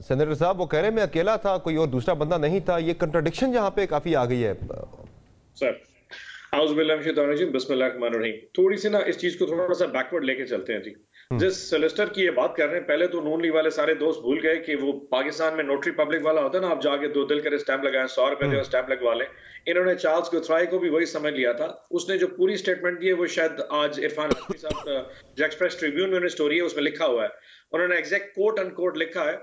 senator साहब, वो कह रहे हैं मैं अकेला था, कोई और दूसरा बंदा नहीं था। ये कंट्राडिक्शन यहाँ पे काफी आ गई है
सर। बिस्मिल्लाहिर्रहमानिर्रहीम। थोड़ी सी ना इस चीज को थोड़ा सा बैकवर्ड लेके चलते हैं जी। जिस सोलिसिटर की ये बात कर रहे हैं, पहले तो नून लीग वाले सारे दोस्त भूल गए कि वो पाकिस्तान में नोटरी पब्लिक वाला होता है ना, आप जाके दो दिल करे स्टैंप लगाए, 100 रुपए दे स्टैंप लगवा लें। इन्होंने चार्ल्स कोथराई को भी वही समझ लिया था। उसने जो पूरी स्टेटमेंट दी है वो शायद आज इरफान हाशमी साहब जो एक्सप्रेस ट्रिब्यून में स्टोरी है उसमें लिखा हुआ है, उन्होंने एग्जैक्ट कोट अनकोट लिखा है,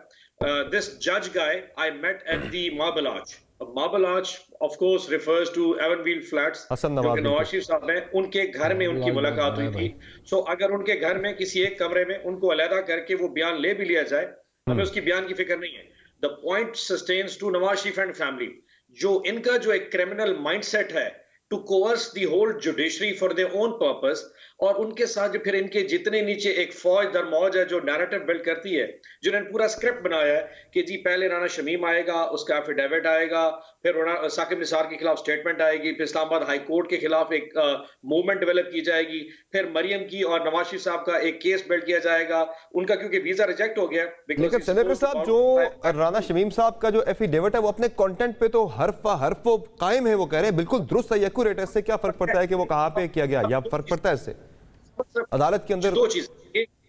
दिस जज guy I met at the Marble Arch. Marble Arch of course refers to Avenfield flats, जो कि नवाज शरीफ साहब ने उनके घर में उनकी मुलाकात हुई थी। सो अगर उनके घर में किसी एक कमरे में उनको अलहदा करके वो बयान ले भी लिया जाए, हमें उसकी बयान की फिक्र नहीं है। The point sustains to Nawaz Sharif and family, जो इनका जो एक क्रिमिनल माइंडसेट है to coerce the whole judiciary for their own purpose, और उनके साथ जो फिर इनके जितने नीचे एक फौज दर मौज है जो नैरेटिव बिल्ड करती है, जिन्होंने पूरा स्क्रिप्ट बनाया है कि जी पहले राना शमीम आएगा, उसका एफिडेविट आएगा, फिर साकिब निसार के खिलाफ स्टेटमेंट आएगी, फिर इस्लामाबाद हाई कोर्ट के खिलाफ एक मूवमेंट डेवलप की जाएगी, फिर मरियम की और नवाज शरीफ साहब का एक केस बिल्ड किया जाएगा उनका, क्योंकि वीजा रिजेक्ट हो गया।
लेकिन सेनेटर साहब, जो राना शमीम साहब का जो एफिडेविट है वो अपने कंटेंट पे तो हर्फ वो कायम है, वो कह रहे हैं बिल्कुल दुरुस्त है, एक्यूरेट है। इससे क्या फर्क पड़ता है कि वो कहां पे किया गया, या फर्क पड़ता है इससे अदालत के अंदर?
दो चीज,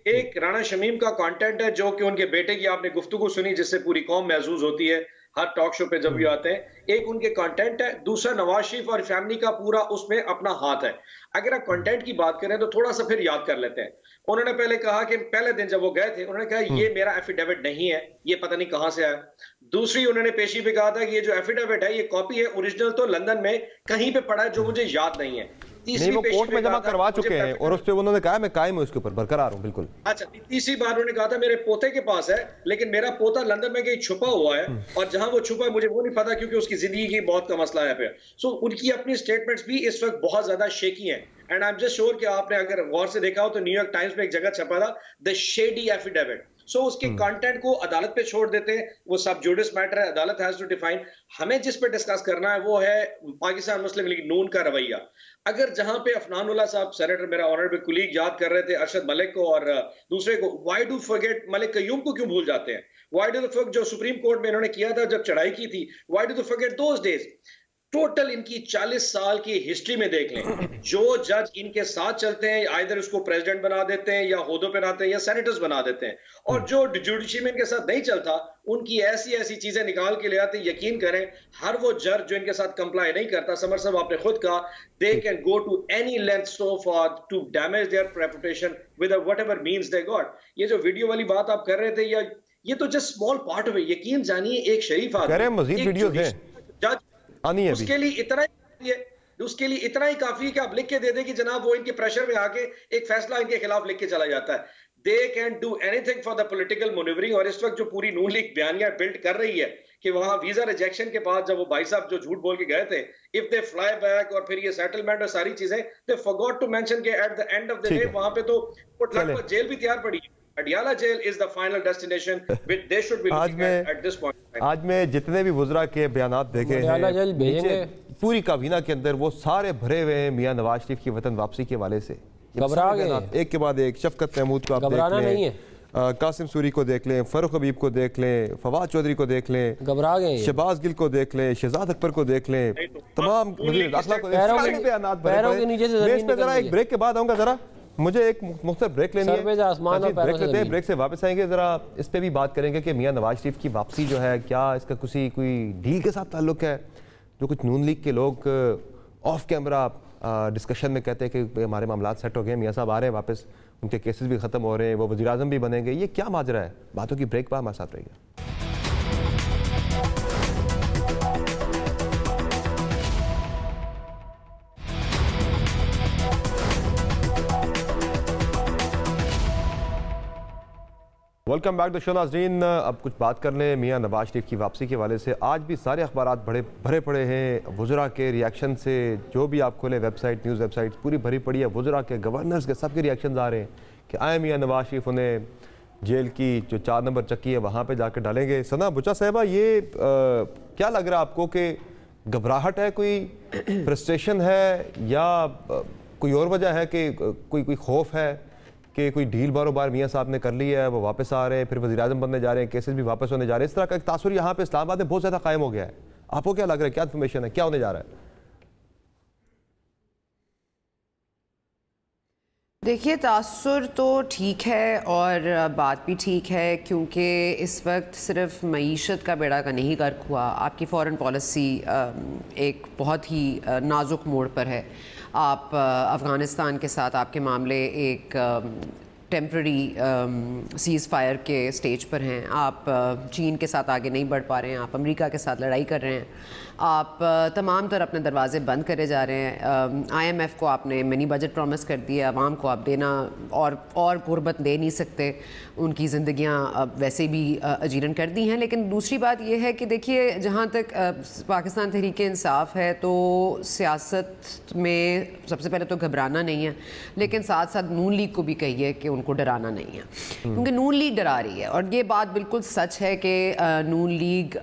एक राना शमीम का कंटेंट है जो कि उनके बेटे की आपने गुफ्तगू सुनी जिससे पूरी कौम महसूस होती है हर टॉक शो पे जब भी आते हैं, एक उनके कंटेंट है, दूसरा नवाज शरीफ और फैमिली का पूरा उसमें अपना हाथ है। अगर आप कंटेंट की बात करें तो थोड़ा सा फिर याद कर लेते हैं। उन्होंने पहले कहा कि पहले दिन जब वो गए थे उन्होंने कहा ये मेरा एफिडेविट नहीं है, ये पता नहीं कहां से आया। दूसरी उन्होंने पेशी पे कहा था कि ये जो एफिडेविट है ये कॉपी है, ओरिजिनल तो लंदन में कहीं पे पड़ा है जो मुझे याद नहीं है।
नहीं, वो कोर्ट में जमा करवा चुके हैं और उस पे उन्होंने कहा मैं कायम हूं इसके ऊपर, बरकरार हूं बिल्कुल।
अच्छा, तीसरी बार उन्होंने कहा था मेरे पोते के पास है, लेकिन मेरा पोता लंदन में कहीं छुपा हुआ है और जहां वो छुपा है मुझे वो नहीं पता क्योंकि उसकी जिंदगी की मौत का मसला है पे। सो उनकी अपनी स्टेटमेंट्स भी इस वक्त बहुत ज्यादा शेकी हैं। And I am just sure कि आपने अगर गौर से देखा हो तो न्यूयॉर्क टाइम्स में एक जगह छपा था द शेडी एफिडेविट। सो उसके कंटेंट को अदालत पे छोड़ देते हैं, वो सब जुडिस मैटर है, अदालत हैज टू डिफाइन। हमें जिस पे डिस्कस करना है वो है पाकिस्तान मुस्लिम लीग नून का रवैया। अगर जहां पे अफनानुल्लाह साहब सेनेटर मेरा ऑनरेबल कुलीग याद कर रहे थे अरशद मलिक को और दूसरे को, why do forget Malik Qayyum को क्यों भूल जाते हैं? व्हाई डू फॉरगेट जो सुप्रीम कोर्ट में इन्होंने किया था जब चढ़ाई की थी, why do forget those days? Total इनकी 40 साल की हिस्ट्री में देख लें, जो जज इनके साथ चलते हैं आइदर उसको प्रेसिडेंट बना देते हैं या होदों पे आते हैं या सेनेटर्स बना देते हैं, और जो जुडिशरी में इनके साथ नहीं चलता उनकी ऐसी ऐसी चीजें निकाल के ले आते हैं। यकीन करें हर वो जज जो इनके साथ कंप्लाई नहीं करता, समर साहब आपने खुद कहा, they can go to any length so far to damage their reputation with whatever means they got. ये जो वीडियो वाली बात आप कर रहे थे, या ये तो just small part of it. यकीन जानिए एक शरीफ आदमी,
मजीद वीडियोस हैं
जज, उसके लिए इतना ही काफी है कि आप लिख के दे दें कि जनाब वो इनके प्रेशर में आके एक फैसला इनके खिलाफ लिख के चला जाता है। They can do anything for the political manoeuvring. और इस वक्त जो पूरी नून लीग बयानिया बिल्ड कर रही है कि वहां वीजा रिजेक्शन के बाद जब वो भाई साहब जो झूठ बोल के गए थे, इफ दे फ्लाई बैक और फिर ये सेटलमेंट और सारी चीजें, दे फॉरगॉट टू मेंशन के at the end of the day वहां पे तो लगभग जेल भी तैयार पड़ी है। Adiala jail is the final destination which they should be looking at this point.
आज में जितने भी वुज़रा के बयानात देखे हैं पूरी काबीना के अंदर, वो सारे भरे हुए हैं मियां नवाज शरीफ की वतन वापसी के हवाले से।
घबरा गए
एक के बाद एक। शफकत महमूद को आप देख लें, कासिम सूरी को देख लें, फरूख हबीब को देख लें, फवाद चौधरी को देख लें,
घबरा गए,
शहबाज गिल को देख लें, शहजाद अकबर को देख लें, तमाम जरा एक ब्रेक के बाद आऊंगा, जरा मुझे एक मुख्तर ब्रेक लेनी है, ब्रेक लेते हैं, ब्रेक से वापस आएंगे, जरा इस पे भी बात करेंगे कि मियां नवाज शरीफ की वापसी जो है क्या इसका कोई डील के साथ ताल्लुक है, जो कुछ नून लीग के लोग ऑफ कैमरा डिस्कशन में कहते हैं कि हमारे मामला सेट हो गए, मियां साहब आ रहे हैं वापस, उनके केसेस भी खत्म हो रहे हैं, वो वज़ीर आज़म भी बनेंगे, ये क्या माजरा है? बातों की ब्रेक पर हमारे साथ रहेगा। वेलकम बैक टू शो नाज़रीन। अब कुछ बात कर लें मियां नवाज शरीफ की वापसी के हवाले से। आज भी सारे अखबारात भरे पड़े हैं वुज़रा के रिएक्शन से, जो भी आप खोले वेबसाइट, न्यूज़ वेबसाइट पूरी भरी पड़ी है, वुज़रा के, गवर्नर्स के, सबके रिएक्शन आ रहे हैं कि आए मियां नवाज शरीफ उन्हें जेल की जो 4 नंबर चक्की है वहाँ पर जाकर डालेंगे। सना बुचा साहबा, ये क्या लग रहा है आपको कि घबराहट है, कोई फ्रस्ट्रेशन है, या कोई और वजह है कि कोई खौफ है कि कोई डील बारो बार मियां साहब ने कर ली है, वो वापस आ रहे हैं, फिर वज़ीर आज़म बनने जा रहे हैं, केसेस भी वापस होने जा रहे हैं, इस तरह का एक तासुर यहाँ पे इस्लामाबाद में बहुत ज़्यादा कायम हो गया है। आपको क्या लग रहा है, क्या इन्फॉर्मेशन है, क्या होने जा रहा है?
देखिए, तासुर तो ठीक है और बात भी ठीक है, क्योंकि इस वक्त सिर्फ मईशत का बेड़ा का नहीं गर्क हुआ, आपकी फ़ॉरेन पॉलिसी एक बहुत ही नाजुक मोड़ पर है। आप अफ़गानिस्तान के साथ आपके मामले एक टेम्प्रेरी सीज़ फायर के स्टेज पर हैं, आप चीन के साथ आगे नहीं बढ़ पा रहे हैं, आप अमेरिका के साथ लड़ाई कर रहे हैं, आप तमाम तरह अपने दरवाजे बंद करे जा रहे हैं। IMF को आपने मिनी बजट प्रॉमिस कर दिया, आवाम को आप देना और गुर्बत दे नहीं सकते, उनकी ज़िंदगियाँ अब वैसे भी अजीरन कर दी हैं। लेकिन दूसरी बात यह है कि देखिए, जहाँ तक पाकिस्तान तहरीक इंसाफ है तो सियासत में सबसे पहले तो घबराना नहीं है, लेकिन साथ साथ नून लीग को भी कहिए कि उनको डराना नहीं है, क्योंकि नून लीग डरा रही है। और ये बात बिल्कुल सच है कि नून लीग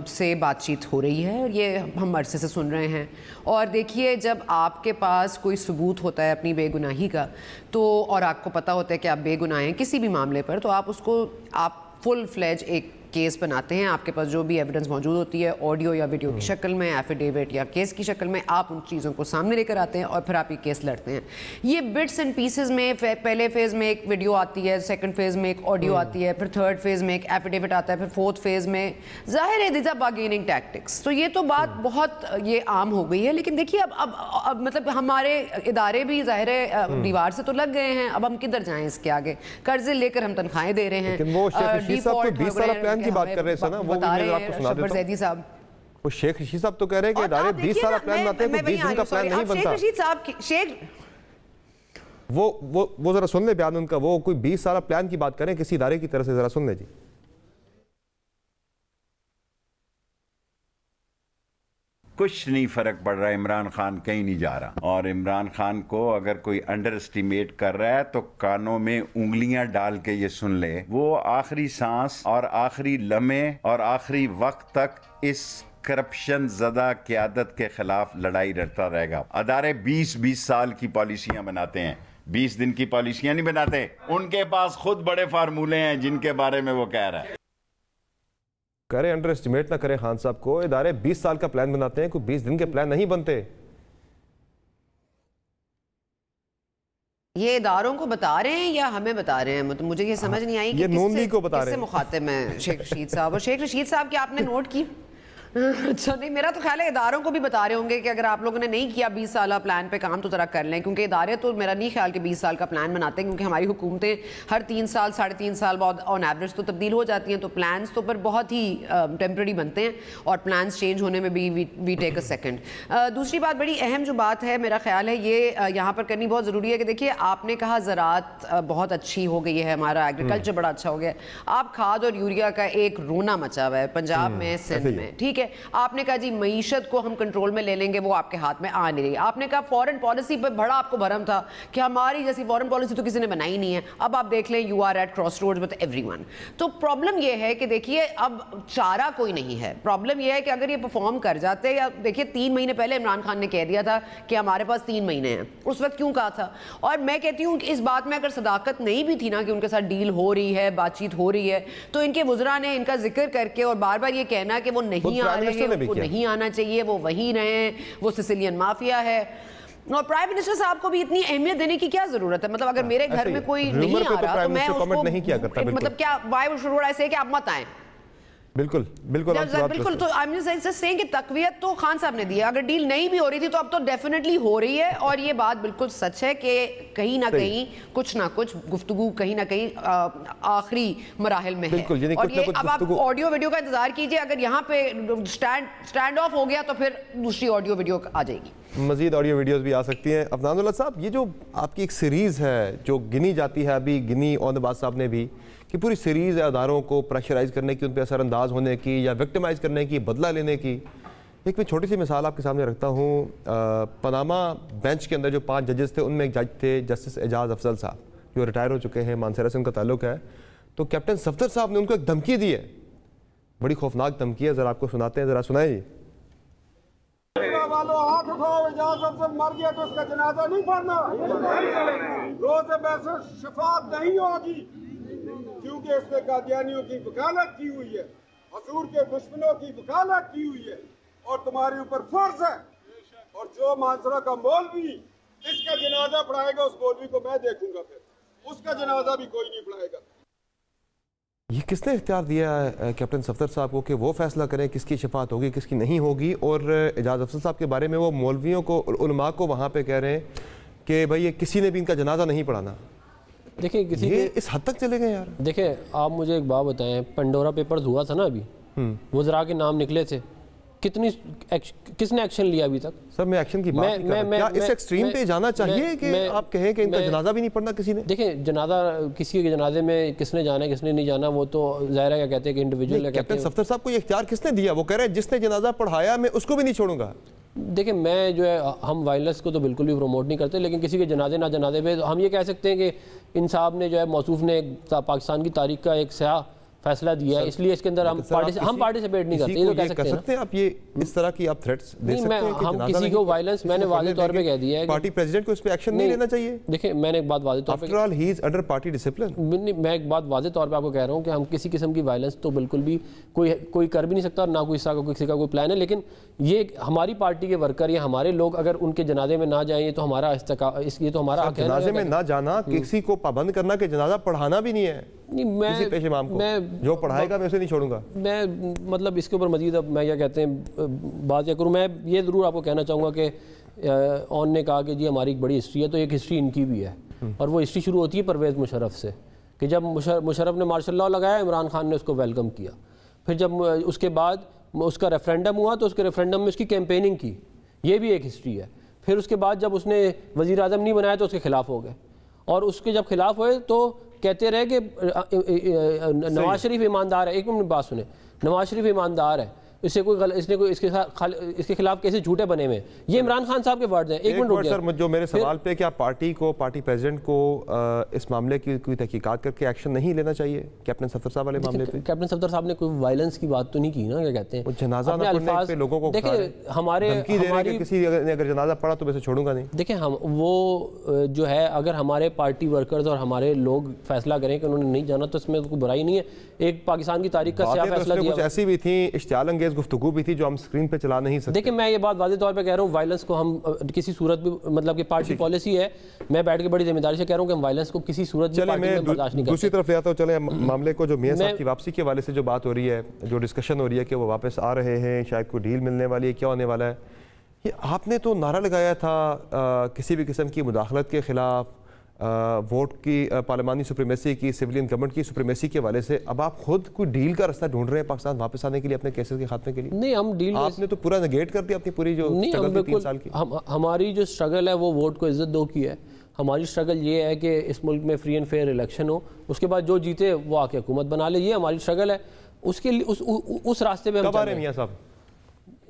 से बातचीत हो रही है और ये हम अरसे से सुन रहे हैं। और देखिए, जब आपके पास कोई सबूत होता है अपनी बेगुनाही का, तो और आपको पता होता है कि आप बेगुनाह हैं किसी भी मामले पर, तो आप फुल फ्लेज एक केस बनाते हैं। आपके पास जो भी एविडेंस मौजूद होती है, ऑडियो या वीडियो की शक्ल में, एफिडेविट या केस की शक्ल में, आप उन चीज़ों को सामने लेकर आते हैं और फिर आप ये केस लड़ते हैं। ये बिट्स एंड पीसेस में पहले फेज़ में एक वीडियो आती है, सेकंड फेज़ में एक ऑडियो आती है, फिर थर्ड फेज़ में एक एफिडेविट आता है, फिर फोर्थ फेज़ में ज़ाहिर है दिस आर बार्गेनिंग टैक्टिक्स। तो ये तो बात बहुत ये आम हो गई है। लेकिन देखिए, अब मतलब हमारे इदारे भी ज़ाहिर है दीवार से तो लग गए हैं, अब हम किधर जाएँ इसके आगे? कर्जे लेकर हम तनख्वाहें दे रहे हैं,
की बात कर रहे हैं ना, वो मैं आपको सुना देता हूं।
साहब,
वो शेख रशीद साहब तो कह रहे हैं कि इदारे 20 साल प्लान बनाते हैं, 20 दिन का प्लान नहीं बनता।
शेख रशीद साहब
वो जरा सुन ले बयान उनका, वो कोई 20 साल प्लान की बात करें किसी इदारे की तरफ से, जरा सुन ले जी।
कुछ नहीं फर्क पड़ रहा, इमरान खान कहीं नहीं जा रहा। और इमरान खान को अगर कोई अंडर एस्टिमेट कर रहा है तो कानों में उंगलियां डाल के ये सुन ले, वो आखिरी सांस और आखिरी लम्हे और आखिरी वक्त तक इस करप्शन ज़दा क़यादत के खिलाफ लड़ाई लड़ता रहेगा। अदारे 20-20 साल की पॉलिसियां बनाते हैं, 20 दिन की पॉलिसियां नहीं बनाते। उनके पास खुद बड़े फार्मूले हैं जिनके बारे में वो कह रहा है।
करे अंडर एस्टिमेट ना करें खान साहब को, इदारे 20 साल का प्लान बनाते हैं, कोई 20 दिन के प्लान नहीं बनते।
ये इदारों को बता रहे हैं या हमें बता रहे हैं? मतलब मुझे ये समझ नहीं आई कि किससे मुखातिब हैं शेख रशीद साहब। और शेख रशीद साहब की आपने नोट की? अच्छा, नहीं, मेरा तो ख्याल है इदारों को भी बता रहे होंगे कि अगर आप लोगों ने नहीं किया 20 साल प्लान पे काम तो ज़रा कर लें, क्योंकि इदारे तो मेरा नहीं ख्याल कि 20 साल का प्लान बनाते हैं, क्योंकि हमारी हुकूमतें हर 3 साल 3.5 साल बाद ऑन एवरेज तो तब्दील हो जाती हैं। तो प्लान्स तो पर बहुत ही टेम्प्रेरी बनते हैं और प्लान्स चेंज होने में भी वी टेक अ सेकेंड। दूसरी बात, बड़ी अहम जो बात है मेरा ख्याल है ये यहाँ पर करनी बहुत ज़रूरी है कि देखिए, आपने कहा ज़राअत बहुत अच्छी हो गई है, हमारा एग्रीकल्चर बड़ा अच्छा हो गया। आप खाद और यूरिया का एक रोना मचा हुआ है पंजाब में, सिंध में, ठीक है। आपने कहा मईशत को हम कंट्रोल में ले लेंगे, वो आपके हाथ में आ नहीं रही। आपने कहा फॉरेन पॉलिसी पर बड़ा आपको भरम था कि हमारी जैसी फॉरेन पॉलिसी तो किसी ने बनाई नहीं है। अब आप देख लें, you are at crossroads with everyone. तो प्रॉब्लम यह है कि देखिए, अब चारा कोई नहीं है। प्रॉब्लम यह है कि अगर ये परफॉर्म कर जाते, या देखिए 3 महीने पहले इमरान खान ने कह दिया था कि हमारे पास 3 महीने हैं, उस वक्त क्यों कहा था? और मैं कहती हूँ कि इस बात में अगर सदाकत नहीं भी थी ना कि उनके साथ डील हो रही है, बातचीत हो रही है, तो इनके वुज़रा ने इनका जिक्र करके और बार बार ये कहना कि वो नहीं आ रहे हैं, उनको नहीं आना चाहिए, वो वहीं रहे, वो सिसिलियन माफिया है। और प्राइम मिनिस्टर साहब को भी इतनी अहमियत देने की क्या जरूरत है? मतलब अगर मेरे घर में कोई नहीं आ रहा तो मैं उसको
नहीं किया करता,
मतलब क्या व्हाई शुड आई से कि आप मत आए?
बिल्कुल बिल्कुल
बिल्कुल। तो आई मीन से कि तकवीयत तो खान साहब ने दी है। अगर डील नहीं भी हो रही थी तो अब तो डेफिनेटली हो रही है। और ये बात बिल्कुल सच है कि कहीं ना कहीं कुछ ना कुछ गुफ्तगू कहीं ना कहीं आखिरी मराहिल में है। और ये अब आप ऑडियो वीडियो का इंतजार कीजिए, अगर यहाँ पे स्टैंड ऑफ हो गया तो फिर दूसरी ऑडियो वीडियो आ जाएगी,
मजीद ऑडियो वीडियोस भी आ सकती हैं। अफनानुल्लाह साहब, ये जो आपकी एक सीरीज़ है जो गिनी जाती है, अभी गिनी औनबाज साहब ने भी, कि पूरी सीरीज़ अदारों को प्रेशराइज करने की, उन पर असरअंदाज होने की या विक्टिमाइज करने की, बदला लेने की। एक मैं छोटी सी मिसाल आपके सामने रखता हूँ। पनामा बेंच के अंदर जो 5 जजेस थे, उनमें एक जज थे जस्टिस एजाज अफजल साहब, जो रिटायर हो चुके हैं, मानसरा से उनका ताल्लुक है। तो कैप्टन सफदर साहब ने उनको एक धमकी दी है, बड़ी खौफनाक धमकी है, ज़रा आपको सुनाते हैं, ज़रा सुनाइए।
हाथ उठाओ, एजाज अफजल मर गया तो उसका जनाजा नहीं पढ़ना, रोज़ बहस शफात नहीं होगी, क्योंकि इसने कादियानियों की वकालत की हुई है, हजूर के दुश्मनों की वकालत की हुई है, और तुम्हारे ऊपर फर्ज है। और जो मानसरा का मौलवी इसका जनाजा पढ़ाएगा, उस मौलवी को मैं देखूंगा, फिर उसका जनाजा भी कोई नहीं पढ़ाएगा।
ये किसने इख्तियार दिया है कैप्टन सफदर साहब को कि वो फैसला करें किसकी शफात होगी, किसकी नहीं होगी? और एजाज अफजल साहब के बारे में वो मौलवियों को, उलमा को वहाँ पे कह रहे हैं कि भाई ये किसी ने भी इनका जनाजा नहीं पढ़ाना।
देखिए किसी
ये इस हद तक चले गए यार।
देखिए आप मुझे एक बात बताएं, पंडोरा पेपर्स हुआ था ना अभी, वज़रा के नाम निकले थे, किसने एक्शन लिया अभी तक?
सर मैं एक्शन की बात नहीं कर रहा। क्या इस एक्सट्रीम पे जाना चाहिए कि आप कहें कि इनका जनाजा भी नहीं पढ़ना किसी ने?
देखिए जनाजा, किसी के जनाजे में किसने जाना है किसने नहीं जाना वो तो जाहिर है, क्या कहते हैं कि इंडिविजुअल है।
कैप्टन सफ्दर साहब को ये इख्तियार किसने दिया? वो कह रहे हैं जिसने जनाजा पढ़ाया मैं उसको भी नहीं छोड़ूंगा।
देखिए मैं जो है, हम वायलेंस को तो बिल्कुल भी प्रमोट नहीं करते, लेकिन किसी के जनाजे ना जनाजे पे हम ये कह सकते हैं कि इन साहब ने जो है, मौसूफ ने पाकिस्तान की तारीख का एक स्याह फैसला दिया है, इसलिए इसके अंदर हम पार्टिसिपेट नहीं करते। ये तो कह सकते हैं
आप ये इस तरह की आप थ्रेट्स दे सकते हैं कि
हम किसी को वायलेंस, मैंने वादे तौर पे कह दिया है
पार्टी प्रेसिडेंट को इस पे एक्शन नहीं लेना चाहिए।
देखिए मैंने एक बात वादे तौर पे,
after all he is under party discipline.
मैं एक बात वादे तौर पे आपको कह रहा हूँ कि हम किसी किस्म की वायलेंस तो बिल्कुल भी कोई कर भी नहीं सकता, ना कोई किसी का कोई प्लान है। लेकिन ये हमारी पार्टी के वर्कर या हमारे लोग अगर उनके जनाजे में ना जाएं, ये तो हमारा ये तो हमारा हक है।
जनाजे में ना जाना किसी को पाबंद करना कि जनाजा पढ़ाना भी नहीं है।
नहीं, मैं
जो पढ़ाएगा मैं उसे नहीं छोड़ूंगा।
मैं मतलब इसके ऊपर मजीद अब मैं क्या कहते हैं बात क्या करूँ। मैं ये ज़रूर आपको कहना चाहूँगा कि ऑन ने कहा कि जी हमारी एक बड़ी हिस्ट्री है, तो एक हिस्ट्री इनकी भी है, और वो हिस्ट्री शुरू होती है परवेज़ मुशर्रफ से, कि जब मुशर्रफ ने मार्शल लॉ लगाया, इमरान खान ने उसको वेलकम किया। फिर जब उसके बाद उसका रेफरेंडम हुआ तो उसके रेफरेंडम में उसकी कैंपेनिंग की, ये भी एक हिस्ट्री है। फिर उसके बाद जब उसने वज़ीर आज़म नहीं बनाया तो उसके खिलाफ हो गए, और उसके जब खिलाफ हुए तो कहते रहे कि नवाज शरीफ ईमानदार है। एक मिनट बात सुने, नवाज शरीफ ईमानदार है, इसके खिलाफ कैसे झूठे बने हुए, ये इमरान खान साहब के वर्ड हैं। एक मिनट
सर, जो मेरे सवाल पे क्या पार्टी प्रेसिडेंट को इस मामले की कोई तहकीकात करके एक्शन नहीं लेना चाहिए कैप्टन सफ्दर साहब वाले मामले पे?
कैप्टन सफ्दर साहब ने कोई वायलेंस की बात तो नहीं की ना, क्या कहते हैं
जनाजा ना पढ़ने पे लोगों को
देखिए हमारे
किसी ने अगर जनाजा पढ़ा तो मैं छोड़ूंगा नहीं।
देखिए हम वो जो है, अगर हमारे पार्टी वर्कर्स और हमारे लोग फैसला करें कि उन्होंने नहीं जाना तो इसमें कोई बुराई नहीं है। एक पाकिस्तान की तारीख का स्याह फैसला दिया,
कुछ ऐसी भी थी इश्तियाल अंगेज गुफ्तगू भी थी जो हम स्क्रीन पे चला नहीं सकते।
देखिए मैं ये बात वादे तौर पे कह रहा हूँ, वायलेंस को हम किसी सूरत भी, मतलब कि पार्टी पॉलिसी है, मैं बैठ के बड़ी जिम्मेदारी से कह रहा हूँ कि हम वायलेंस को किसी सूरत भी पार्टी में बर्दाश्त नहीं करते।
दूसरी तरफ ले आता हूँ, चले मामले को, जो मियां साहब की वापसी के हवाले से जो बात हो रही है, जो डिस्कशन हो रही है कि वो वापस आ रहे हैं, शायद कोई डील मिलने वाली है, क्या होने वाला है। ये आपने तो नारा लगाया था किसी भी किस्म की मुदाखलत के खिलाफ, वोट की, पार्लिमानी सुप्रीमेसी की, सिविलियन गवर्नमेंट की सुप्रीमेसी के हवाले से। अब आप खुद कोई डील का रास्ता ढूंढ रहे हैं पाकिस्तान वापस आने के लिए, अपने केसेस के खात्मे के लिए?
नहीं, हम डील,
आपने तो पूरा नेगेट कर दिया अपनी पूरी जो स्ट्रगल थी 3 साल की।
हमारी जो स्ट्रगल है वो वोट को इज्जत दो की है। हमारी स्ट्रगल ये है कि इस मुल्क में फ्री एंड फेयर इलेक्शन हो, उसके बाद जो जीते वो आके हुकूमत बना ले, ये हमारी स्ट्रगल है। उसके लिए उस रास्ते पे हम
कब आ रहे हैं मियां साहब?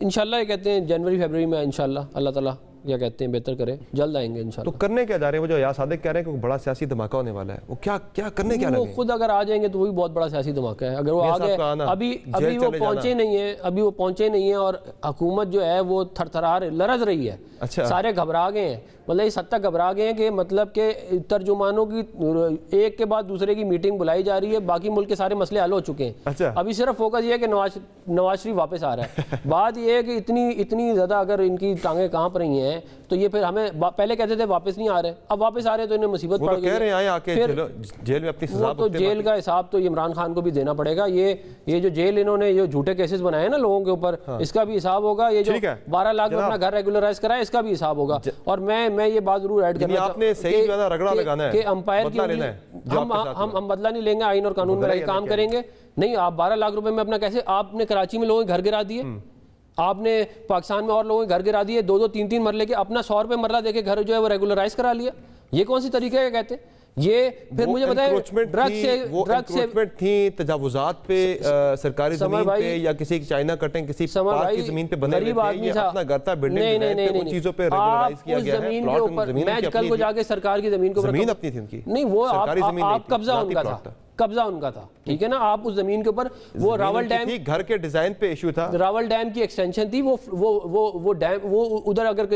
इंशाल्लाह ये कहते हैं जनवरी फरवरी में, इंशाल्लाह अल्लाह ताला क्या कहते हैं बेहतर करे, जल्द आएंगे इंशाल्लाह।
तो करने क्या जा रहे हैं? वो जो याद सादिक कह रहे हैं कि बड़ा सियासी धमाका होने वाला है, वो क्या करने क्या लगे?
वो खुद अगर आ जाएंगे तो वही बहुत बड़ा सियासी धमाका है। अगर वो आ गए, अभी वो पहुंचे नहीं है, और हुकूमत जो है वो थरथरा लरज रही है।
अच्छा।
सारे घबरा गए हैं, मतलब इस हद तक घबरा गए हैं कि मतलब के तर्जुमानों की एक के बाद दूसरे की मीटिंग बुलाई जा रही है, बाकी मुल्क के सारे मसले हल हो चुके हैं।
अच्छा।
अभी सिर्फ फोकस ये है कि नवाज शरीफ वापस आ रहा है। बात ये है कि इतनी ज़्यादा अगर इनकी टांगें कांप रही हैं तो ये फिर हमें पहले कहते थे वापस नहीं आ रहे, अब वापस आ रहे तो इन्हें मुसीबत पड़ गई। जेल में अपनी सजा, तो जेल का हिसाब तो इमरान खान को भी देना पड़ेगा। ये जो जेल इन्होंने ये झूठे केसेस बनाए ना लोगों के ऊपर, इसका भी हिसाब होगा। ये जो 12 लाख में अपना घर रेगुलराइज कराया, इसका भी हिसाब होगा। और मैं ये बात जरूर ऐड करना
आपने सही रगड़ा लगाना है
कि अंपायर की हम बदला नहीं लेंगे, आइन और कानून में काम करेंगे। नहीं, आप 12 लाख रुपए में अपना कैसे, आपने कराची में लोगों के घर गिरा दिए, आपने पाकिस्तान में और लोगों के घर गिरा दिए, 2-2, 3-3 मरले के, अपना 100 रुपए मरला देके घर जो है वो रेगुलराइज करा लिया। ये कौन सी तरीका है कहते? ये फिर मुझे बताएं, ड्रग से
थी, तजावुजात पे, सरकारी जमीन पे, या किसी की चाइना कटिंग किसी पार्क की जमीन पे बने हुए थे, ये अपना घर था, बिल्डिंग पे, उन चीजों पे रेगुलराइज किया गया है।
जमीन के ऊपर मैं कल को जाके सरकार की जमीन के ऊपर,
जमीन अपनी थी उनकी,
नहीं वो आप कब्जा उनका था, ठीक है ना। आप उस जमीन के ऊपर, वो रावल डैम
घर के डिजाइन पे इशू था,
रावल डैम की एक्सटेंशन थी, वो डैम वो उधर अगर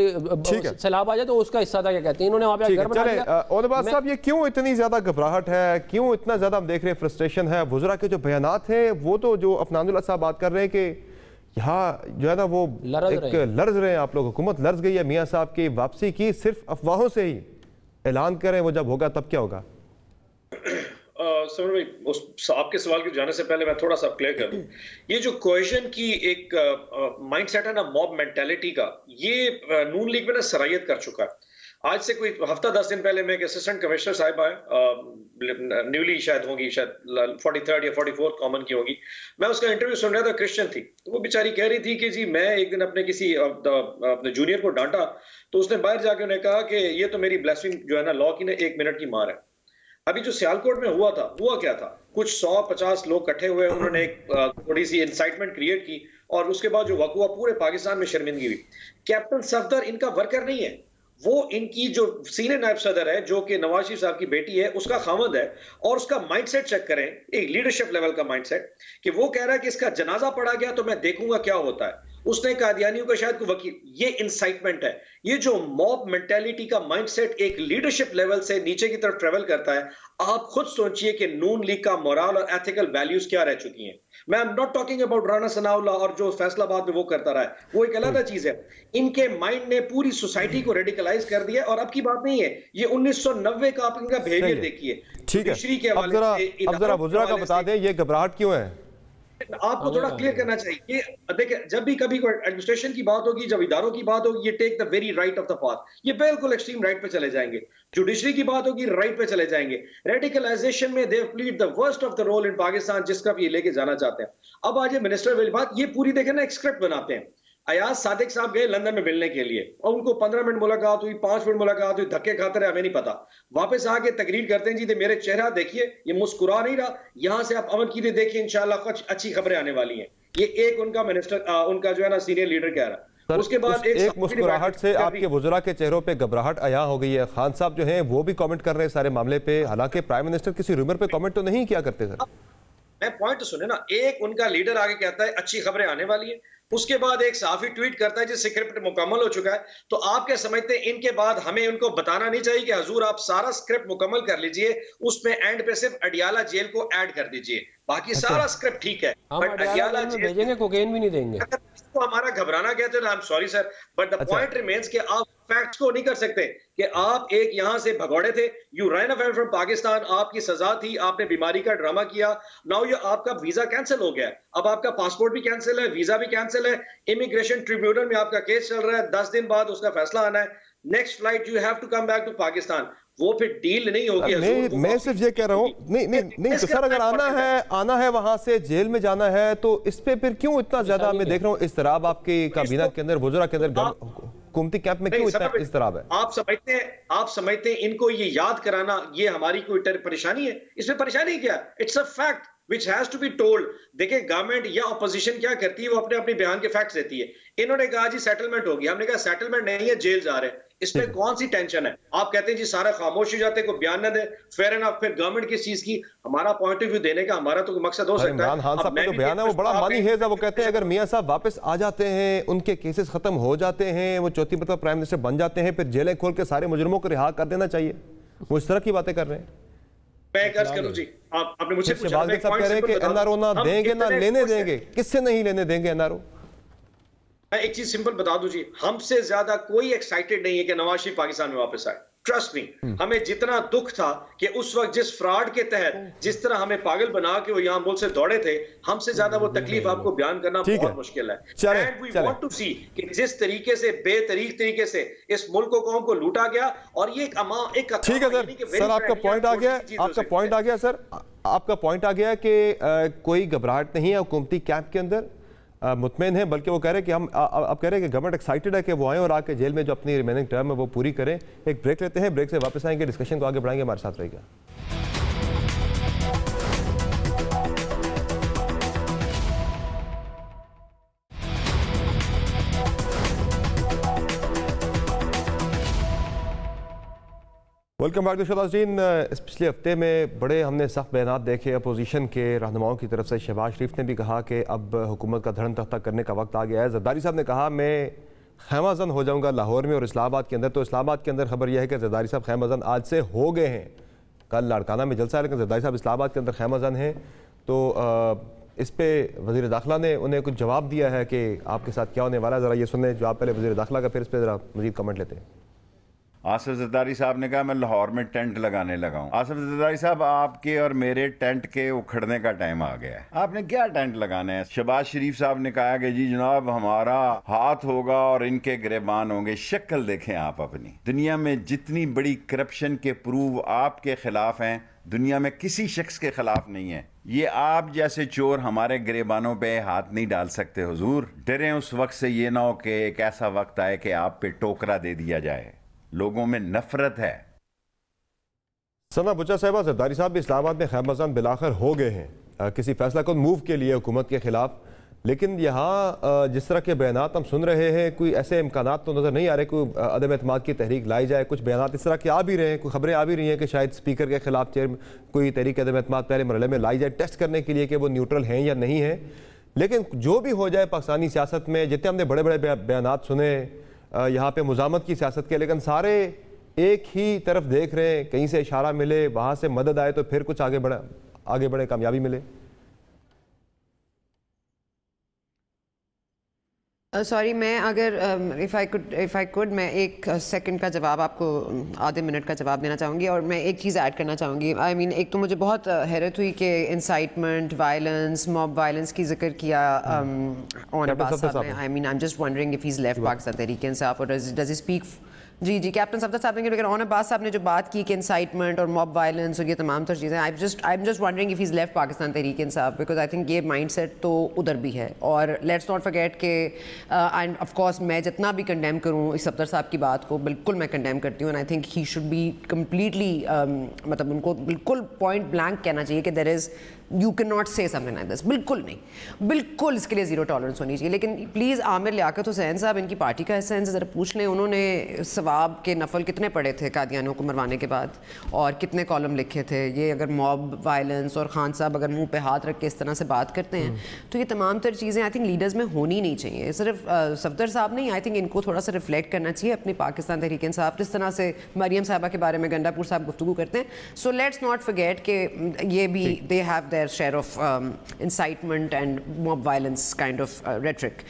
सैलाब आ जाए तो उसका हिस्सा था, क्या कहते हैं, इन्होंने वहां पे घर बना दिया।
औरबाज साहब, ये क्यों इतनी ज्यादा घबराहट है, क्यों इतना ज्यादा हम देख रहे हैं फ्रस्ट्रेशन है? वुज़रा के जो बयानात हैं, वो तो जो अफनानुल्लाह साहब बात कर रहे हैं कि यहाँ जो है ना वो लर्ज रहे हैं आप लोग, हुकूमत लर्ज गई है मियाँ साहब की वापसी की, सिर्फ अफवाहों से ही ऐलान करें, वो जब होगा तब क्या होगा?
समर भाई, उस आपके सवाल के जाने से पहले मैं थोड़ा सा क्लियर कर दूं। ये जो कोहेजन की एक माइंडसेट है ना, मॉब मेंटालिटी का, ये नून लीग में ना सरायत कर चुका है। आज से कोई हफ्ता 10 दिन पहले मैं एक असिस्टेंट कमिश्नर साहिब आए, न्यूली शायद होंगी, शायद 43rd या 44th कॉमन की होंगी। मैं उसका इंटरव्यू सुन रहा था, क्रिश्चियन थी, तो वो बेचारी कह रही थी कि जी मैं एक दिन अपने किसी अपने जूनियर को डांटा, तो उसने बाहर जाके उन्हें कहा कि ये तो मेरी ब्लेसिंग जो है ना लॉ की ना 1 मिनट की मार है। अभी जो सियालकोट में हुआ था, हुआ क्या था, कुछ 100-50 लोग इकट्ठे हुए, उन्होंने एक थोड़ी सी इंसाइटमेंट क्रिएट की और उसके बाद जो वक़्त हुआ पूरे पाकिस्तान में शर्मिंदगी हुई। कैप्टन सफदर इनका वर्कर नहीं है, वो इनकी जो सीनियर नायब सदर है जो कि नवाज शरीफ साहब की बेटी है उसका खामद है, और उसका माइंडसेट चेक करें, एक लीडरशिप लेवल का माइंडसेट कि वो कह रहा है कि इसका जनाजा पड़ा गया तो मैं देखूंगा क्या होता है। उसने कादियानियों का शायद कोई वकील, ये इंसाइटमेंट है, ये जो मॉब मेंटेलिटी का माइंडसेट एक लीडरशिप लेवल से नीचे की तरफ ट्रेवल करता है। आप खुद सोचिए कि नून लीग का मोरल और एथिकल वैल्यूज क्या रह चुकी हैं। मैं I am not talking about Rana Sanaullah और जो फैसलाबाद में वो करता रहा है, वो एक अलग चीज है। इनके माइंड ने पूरी सोसाइटी को रेडिकलाइज कर दिया, और अब की बात नहीं है, ये 1990 का आप इनका बिहेवियर देखिए।
ठीक है, अब जरा बुजरा का बता दें ये घबराहट क्यों है,
आपको थोड़ा क्लियर करना चाहिए। देखिए, जब भी कभी कोई एडमिनिस्ट्रेशन की बात होगी, जब इदारों की बात होगी, ये take the very right of the path, ये बिल्कुल एक्सट्रीम राइट पे चले जाएंगे। जुडिशरी की बात होगी, राइट पे चले जाएंगे। रेडिकलाइजेशन में they played the worst of the role in Pakistan, जिसका ये लेके जाना चाहते हैं। अब आज ये मिनिस्टर वाली बात, ये पूरी देखे ना एक स्क्रिप्ट बनाते हैं। अयाज सादिक साहब गए लंदन में मिलने के लिए और उनको 15 मिनट मुलाकात हुई, 5 मिनट मुलाकात हुई, धक्के खाते रहे, हमें नहीं पता। वापस आके तकरीर करते हैं जी मेरे चेहरा देखिए, ये मुस्कुरा नहीं रहा, यहां से आप अमन कीजिए, देखिए इंशाल्लाह कुछ अच्छी खबरें आने वाली हैं। ये एक उनका मिनिस्टर, उनका जो है ना सीनियर लीडर कह रहा। उसके बाद एक
मुस्कुराहट से आपके वुज़रा के चेहरों पे घबराहट अया हो गई है। खान साहब जो हैं वो भी कमेंट कर रहे हैं सारे मामले पे, हालांकि प्राइम मिनिस्टर किसी रूमर पे कमेंट तो नहीं किया करते सर।
मैं पॉइंट सुने ना, एक उनका लीडर आगे कहता है अच्छी खबरें आने वाली हैं, उसके बाद एक सहाफी ट्वीट करता है जिस स्क्रिप्ट मुकम्मल हो चुका है। तो आप क्या समझते हैं, इनके बाद हमें उनको बताना नहीं चाहिए कि हजूर आप सारा स्क्रिप्ट मुकम्मल कर लीजिए, उसमें एंड पे सिर्फ अडियाला जेल को ऐड कर दीजिए, बाकी सारा स्क्रिप्ट ठीक है, बट अडियाला जेल
भेजेंगे, कोकेन भी नहीं देंगे।
तो हमारा घबराना कहते हैं, I am sorry sir, but the point remains कि आप फैक्ट्स को नहीं कर सकते कि आप एक यहां से भगौड़े थे, you run away from Pakistan, आपकी सजा थी, आपने बीमारी का ड्रामा किया, नाउ ये आपका वीजा कैंसिल हो गया, अब आपका पासपोर्ट भी कैंसिल है, वीजा भी कैंसिल है, इमिग्रेशन ट्रिब्यूनल में आपका केस चल रहा है, 10 दिन बाद उसका फैसला आना है, next flight you have to come back to Pakistan. वो फिर डील नहीं होगी।
मैं सिर्फ ये कह रहा हूँ, नहीं तो सर अगर आना है वहां से जेल में जाना है तो इस पे फिर क्यों इतना ज्यादा मैं देख रहा हूँ इस्तराब आपकी काबीना के अंदर, वुज़रा के अंदर, हुकूमती कैंप में क्यों इतना इस्तराब है?
आप समझते हैं इनको ये याद कराना ये हमारी कोई परेशानी है? इसमें परेशानी क्या? It's a fact which has to be told। देखिए गवर्नमेंट या ऑपोजिशन क्या करती है, वो अपने अपने बयान के फैक्ट्स देती है। इन्होंने कहा जी सेटलमेंट हो गया, हमने कहा सेटलमेंट नहीं है, जेल जा रहे हैं, इसमें कौन सी टेंशन है? आप कहते हैं जी सारा खामोश हो जाते, कोई बयान न दे, फेयर एनफ। फिर गवर्नमेंट किस चीज की, हमारा पॉइंट ऑफ व्यू देने का हमारा तो मकसद हो सकता है।
इमरान खान साहब का जो बयान है वो बड़ा मानी हेज है, वो कहते हैं अगर मियां साहब वापस आ जाते हैं, उनके केसेस खत्म हो जाते हैं, वो चौथी मतलब प्राइम मिनिस्टर बन जाते हैं, फिर जेलें खोल के सारे मुजरिमों को रिहा कर देना चाहिए। वो इस तरह की बातें कर रहे हैं।
मैं कर्ज करूं जी, आपने मुझसे पूछा,
साहब कह रहे हैं कि एनआरओ ना देंगे ना लेने देंगे, किससे नहीं लेने देंगे एनआरओ?
मैं एक चीज सिंपल बता दूं जी, हमसे ज्यादा कोई एक्साइटेड नहीं है कि नवाज शरीफ पाकिस्तान में वापस आए। ट्रस्ट मी, हमें जितना दुख था कि उस वक्त जिस फ्रॉड के तहत जिस तरह हमें पागल बना के वो यहाँ मुल्क से दौड़े थे, हमसे ज्यादा वो तकलीफ आपको बयान करना बहुत मुश्किल है। एंड वी वांट टू सी कि जिस तरीके से बेतरीक तरीके से इस मुल्क को कौम को लूटा गया, और ये एक
ठीक है सर आपका पॉइंट आ गया, आपका पॉइंट आ गया सर, आपका पॉइंट आ गया कि कोई घबराहट नहीं है हुकूमती कैंप के अंदर, मुतमईन है, बल्कि वो कह रहे हैं कि हम आप कह रहे हैं कि गवर्नमेंट एक्साइटेड है कि वो आए और आके जेल में जो अपनी रिमेनिंग टर्म है वो पूरी करें। एक ब्रेक लेते हैं, ब्रेक से वापस आएंगे, डिस्कशन को आगे बढ़ाएंगे, हमारे साथ रहेगा। वेलकम बैक टू शोदाजीन। इस पिछले हफ्ते में बड़े हमने सख्त बयान देखे अपोजिशन के रहनुमाओं की तरफ से। शहबाज शरीफ ने भी कहा कि अब हुकूमत का धड़न तख्ता करने का वक्त आ गया है। जरदारी साहब ने कहा मैं खैमाजन हो जाऊंगा लाहौर में और इस्लामाबाद के अंदर। तो इस्लामाबाद के अंदर खबर यह है कि जरदारी साहब खैमाजन आज से हो गए हैं। कल लाड़काना में जलसा है, लेकिन जरदारी साहब इस्लामाबाद के अंदर खैमाजन हैं। तो इस पर वज़ीर दाखिला ने उन्हें कुछ जवाब दिया है कि आपके साथ क्या होने वाला है। ज़रा ये सुने जवाब पहले वज़ीर दाखिला का, फिर इस पर ज़रा मज़ीद कमेंट लेते हैं।
आसिफ जरदारी साहब ने कहा मैं लाहौर में टेंट लगाने लगा हूं। आसिफ जरदारी साहब, आपके और मेरे टेंट के उखड़ने का टाइम आ गया है, आपने क्या टेंट लगाना है? शहबाज शरीफ साहब ने कहा कि जी जनाब हमारा हाथ होगा और इनके गिरबान होंगे। शक्ल देखें आप अपनी। दुनिया में जितनी बड़ी करप्शन के प्रूव आपके खिलाफ हैं, दुनिया में किसी शख्स के खिलाफ नहीं है। ये आप जैसे चोर हमारे गिरेबानों पे हाथ नहीं डाल सकते हुजूर। डरे उस वक्त से ये ना हो कि एक ऐसा वक्त आए कि आप पे टोकरा दे दिया जाए। लोगों में नफरत है।
सना बुच्चा साहिबा, जरदारी साहब भी इस्लामाबाद में खैमजान बिलाखिर हो गए हैं किसी फैसला को मूव के लिए हुकूमत के खिलाफ, लेकिन यहाँ जिस तरह के बयानात हम सुन रहे हैं, कोई ऐसे इम्कानात तो नज़र नहीं आ रहे कोई अदम एतमाद की तहरीक लाई जाए। कुछ बयानात इस तरह के आ भी रहे हैं, कोई खबरें आ भी रही हैं कि शायद स्पीकर के खिलाफ कोई तहरीक अदम एतमाद पहले मरहले में लाई जाए, टेस्ट करने के लिए कि वो न्यूट्रल हैं या नहीं है। लेकिन जो भी हो जाए पाकिस्तानी सियासत में, जितने हमने बड़े बड़े बयानात सुने यहाँ पर मुजामत की सियासत के, लेकिन सारे एक ही तरफ देख रहे हैं, कहीं से इशारा मिले, वहाँ से मदद आए तो फिर कुछ आगे बढ़े कामयाबी मिले।
सॉरी मैं अगर इफ़ आई कुड मैं एक सेकंड का जवाब आपको, आधे मिनट का जवाब देना चाहूँगी, और मैं एक चीज़ ऐड करना चाहूँगी। आई मीन एक तो मुझे बहुत हैरत हुई कि इंसाइटमेंट वायलेंस, मॉब वायलेंस की जिक्र किया ऑन अब्बास साहब ने। I mean I am just wondering if he is left Pakistan Tehreek Insaf, और does he speak ji captain Safdar साहब ने, लेकिन ऑन अब्बास साहब ने जो बात की कि इंसाइटमेंट और मॉब वायलेंस और ये तमाम तर चीज़ें, आई am just wondering if is left Pakistan Tehreek Insaf, because I think ये माइंडसेट तो उधर भी है। और लेट्स नॉट फॉरगेट के एंड ऑफ कोर्स मैं जितना भी कंडेम करूँ इस सफदर साहब की बात को, बिल्कुल मैं कंडेम करती हूँ, and I think he should be completely मतलब उनको बिल्कुल पॉइंट ब्लैंक कहना चाहिए कि there is you can not say something like this. बिल्कुल नहीं, बिल्कुल इसके लिए जीरो टॉलरेंस होनी चाहिए। लेकिन प्लीज़ आमिर लियाकत हुसैन साहब इनकी पार्टी का हिस्सा, इनसे ज़रा पूछ लें उन्होंने सवाब के नफल कितने पढ़े थे कादियानियों को मरवाने के बाद, और कितने कॉलम लिखे थे। ये अगर मॉब वायलेंस और खान साहब अगर मुंह पे हाथ रख के इस तरह से बात करते हैं तो ये तमाम तर चीज़ें आई थिंक लीडर्स में होनी नहीं चाहिए। सिर्फ सफदर साहब नहीं, आई थिंक इनको थोड़ा सा रिफ्लेक्ट करना चाहिए अपनी पाकिस्तान तहरीक इंसाफ, जिस तरह से मरियम साहबा के बारे में गंडापुर साहब गुफ्तगू करते हैं। सो लेट्स नॉट फॉरगेट कि ये भी they have their share of incitement and mob violence kind of rhetoric.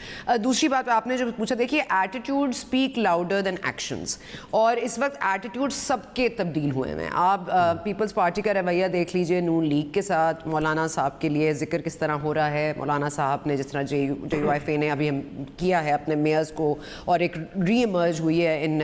दूसरी बात आपने जो पूछा, देखिए attitude speak louder than actions, और इस वक्त attitude सबके तब्दील हुए हैं। आप पीपल्स पार्टी का रवैया देख लीजिए नून लीग के साथ, मौलाना साहब के लिए जिक्र किस तरह हो रहा है। मौलाना साहब ने जिस तरह JUIFA ने अभी किया है अपने मेयर्स को, और एक री इमर्ज हुई है इन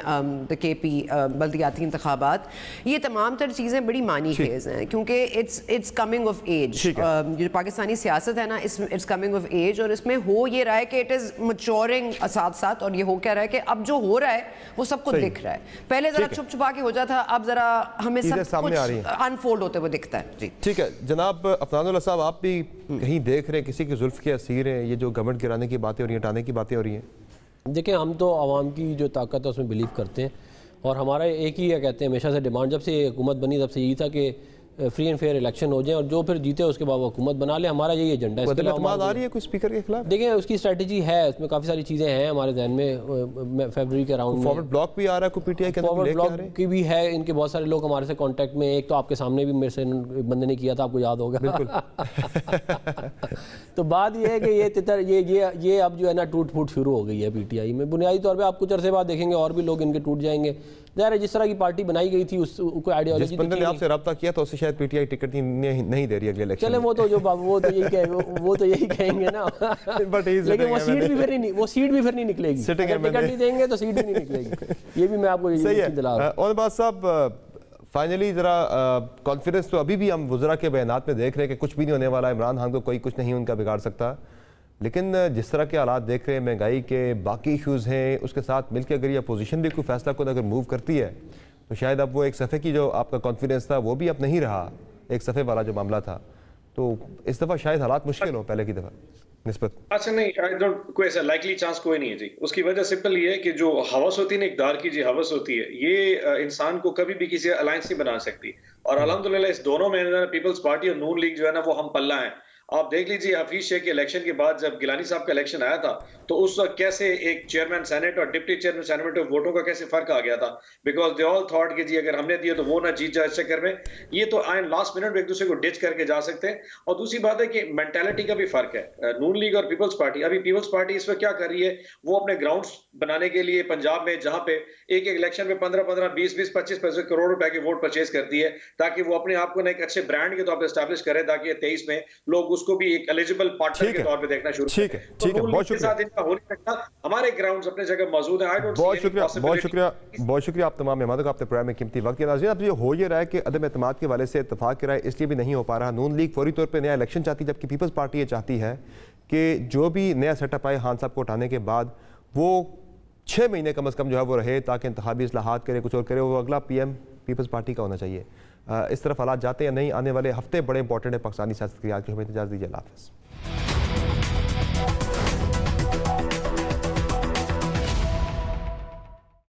द KP बल्दियाती इंतखाबात, ये तमाम तर चीज़ें बड़ी मानी खेज हैं क्योंकि it's coming of age. Pakistani सियासत है ना, इट्स कमिंग ऑफ एज, और इसमें हो ये रहा है कि इट इज़ मैच्योरिंग साथ साथ, और ये हो क्या रहा है कि अब जो हो रहा है वो सबको दिख रहा है। पहले जरा छुप छुपा के हो जाता, अब जरा हमें सब कुछ अनफोल्ड होते हुए दिखता है। जी
ठीक है जनाब अफनानुल्लाह साहब, आप भी कहीं देख रहे हैं किसी की जुल्फ के असीर हैं, ये जो गवर्नमेंट गिराने की बातें हो रही हैं, हटाने की बातें हो रही हैं?
देखिए हम तो आवाम की जो ताकत है उसमें बिलीव करते हैं, और हमारा एक ही कहते हैं हमेशा से डिमांड, जब से हुकूमत बनी तब से यही था कि फ्री एंड फेयर इलेक्शन हो जाए और जो फिर जीते उसके बाद वो हुकूमत बना ले। हमारा यही एजेंडा है।
आ रही है कोई स्पीकर के खिलाफ?
देखिए उसकी स्ट्रेटजी है, उसमें काफ़ी सारी चीज़ें हैं हमारे ध्यान में। फरवरी के अराउंड
फॉरवर्ड ब्लॉक भी आ रहा है, कोई PTI के
फॉरवर्ड ब्लॉक की भी है। इनके बहुत सारे लोग हमारे से कांटेक्ट में, एक तो आपके सामने भी मेरे से बंदे ने किया था, आपको याद होगा। बिल्कुल। तो बात ये है कि ये तितर ये अब जो है ना टूट फूट शुरू हो गई है PTI में। बुनियादी तौर पर आप कुछ अरसे बाद देखेंगे और भी लोग इनके टूट जाएंगे। ज़ाहिर है जिस तरह की पार्टी बनाई गई थी उसको आइडियोलॉजी,
बंदे ने आपसे रब्ता किया तो उससे शायद PTI टिकट नहीं दे रही अगले इलेक्शन।
चले वो तो यही कहेंगे ना। लेकिन वो सीट भी फिर नहीं निकलेगी। टिकट नहीं देंगे तो सीट भी नहीं निकलेगी। ये भी मैं आपको दिला रहा हूं।
और बात साहब फाइनली ज़रा कॉन्फिडेंस तो अभी भी हम वज़रा के बयानात में देख रहे हैं कि कुछ भी नहीं होने वाला। इमरान खान को कोई कुछ नहीं उनका बिगाड़ सकता, लेकिन जिस तरह के हालात देख रहे हैं, महंगाई के बाकी इशूज़ हैं, उसके साथ मिलकर अगर ये अपोजिशन भी कोई फैसला खुद अगर मूव करती है तो शायद अब वो एक सफ़े की जो आपका कॉन्फिडेंस था वो भी अब नहीं रहा, एक सफ़े वाला जो मामला था। तो इस दफ़ा शायद हालात मुश्किल हो पहले की दफ़ा निस्बत।
अच्छा नहीं, कोई ऐसा लाइकली चांस कोई नहीं है जी। उसकी वजह सिंपल ये है कि जो हवस होती है ना, इक़्तिदार की जो हवस होती है, ये इंसान को कभी भी किसी अलायंस नहीं बना सकती। और अल्हम्दुलिल्लाह इस दोनों में पीपल्स पार्टी और नून लीग जो है ना वो हम पल्ला है। आप देख लीजिए हफीज शेख के इलेक्शन के बाद जब गिलानी साहब का इलेक्शन आया था तो उस वक्त कैसे एक चेयरमैन सेनेट और डिप्टी चेयरमैन सेनेट में वोटों का कैसे फर्क आ गया था, बिकॉज दे ऑल थॉट कि जी अगर हमने दिए तो वो ना जीत जाए इस चक्कर में। ये तो आए लास्ट मिनट में एक दूसरे को डिच करके जा सकते हैं। और दूसरी बात है कि मेंटालिटी का भी फर्क है। नून लीग और पीपल्स पार्टी, अभी पीपल्स पार्टी इस वक्त क्या कर रही है, वो अपने ग्राउंड्स बनाने के लिए पंजाब में जहां पे एक इलेक्शन में 15-15, 20-20, 25 करोड़ रुपए की वोट परचेज करती है ताकि वो अपने आप को एक अच्छे ब्रांड के तौर पर एस्टैब्लिश करे ताकि 23 में लोग उसको भी एक एलिजिबल पार्टनर के तौर पे देखना शुरू करें।
ठीक है, बहुत शुक्रिया।
इनका हो नहीं सकता, हमारे ग्राउंड्स अपने जगह मौजूद हैं।
बहुत शुक्रिया आप तमाम मेहमानों का आपने प्रोग्राम में कीमती वक्त दिया। नाज़रीन, अब ये हो ये रहा है कि अदम एतमाद के वाले से इत्तेफाक की राय इसलिए भी नहीं हो पा रहा। नून लीग फौरी तौर पर नया इलेक्शन चाहती है, जबकि पीपल्स पार्टी ये चाहती है कि जो भी नया सेटअप आए खान साहब को हटाने के बाद वो 6 महीने कम अज़ कम जो है वो रहे ताकि इंतखाबी इस्लाहात करे, कुछ और करे। वो अगला PM पीपल्स पार्टी का होना चाहिए। इस तरफ हालात जाते हैं या नहीं, आने वाले हफ्ते बड़े इंपॉर्टेंट है पाकिस्तानी सियासत की। आज की हमें इजाज़त दीजिए। अल्लाह हाफ़िज़।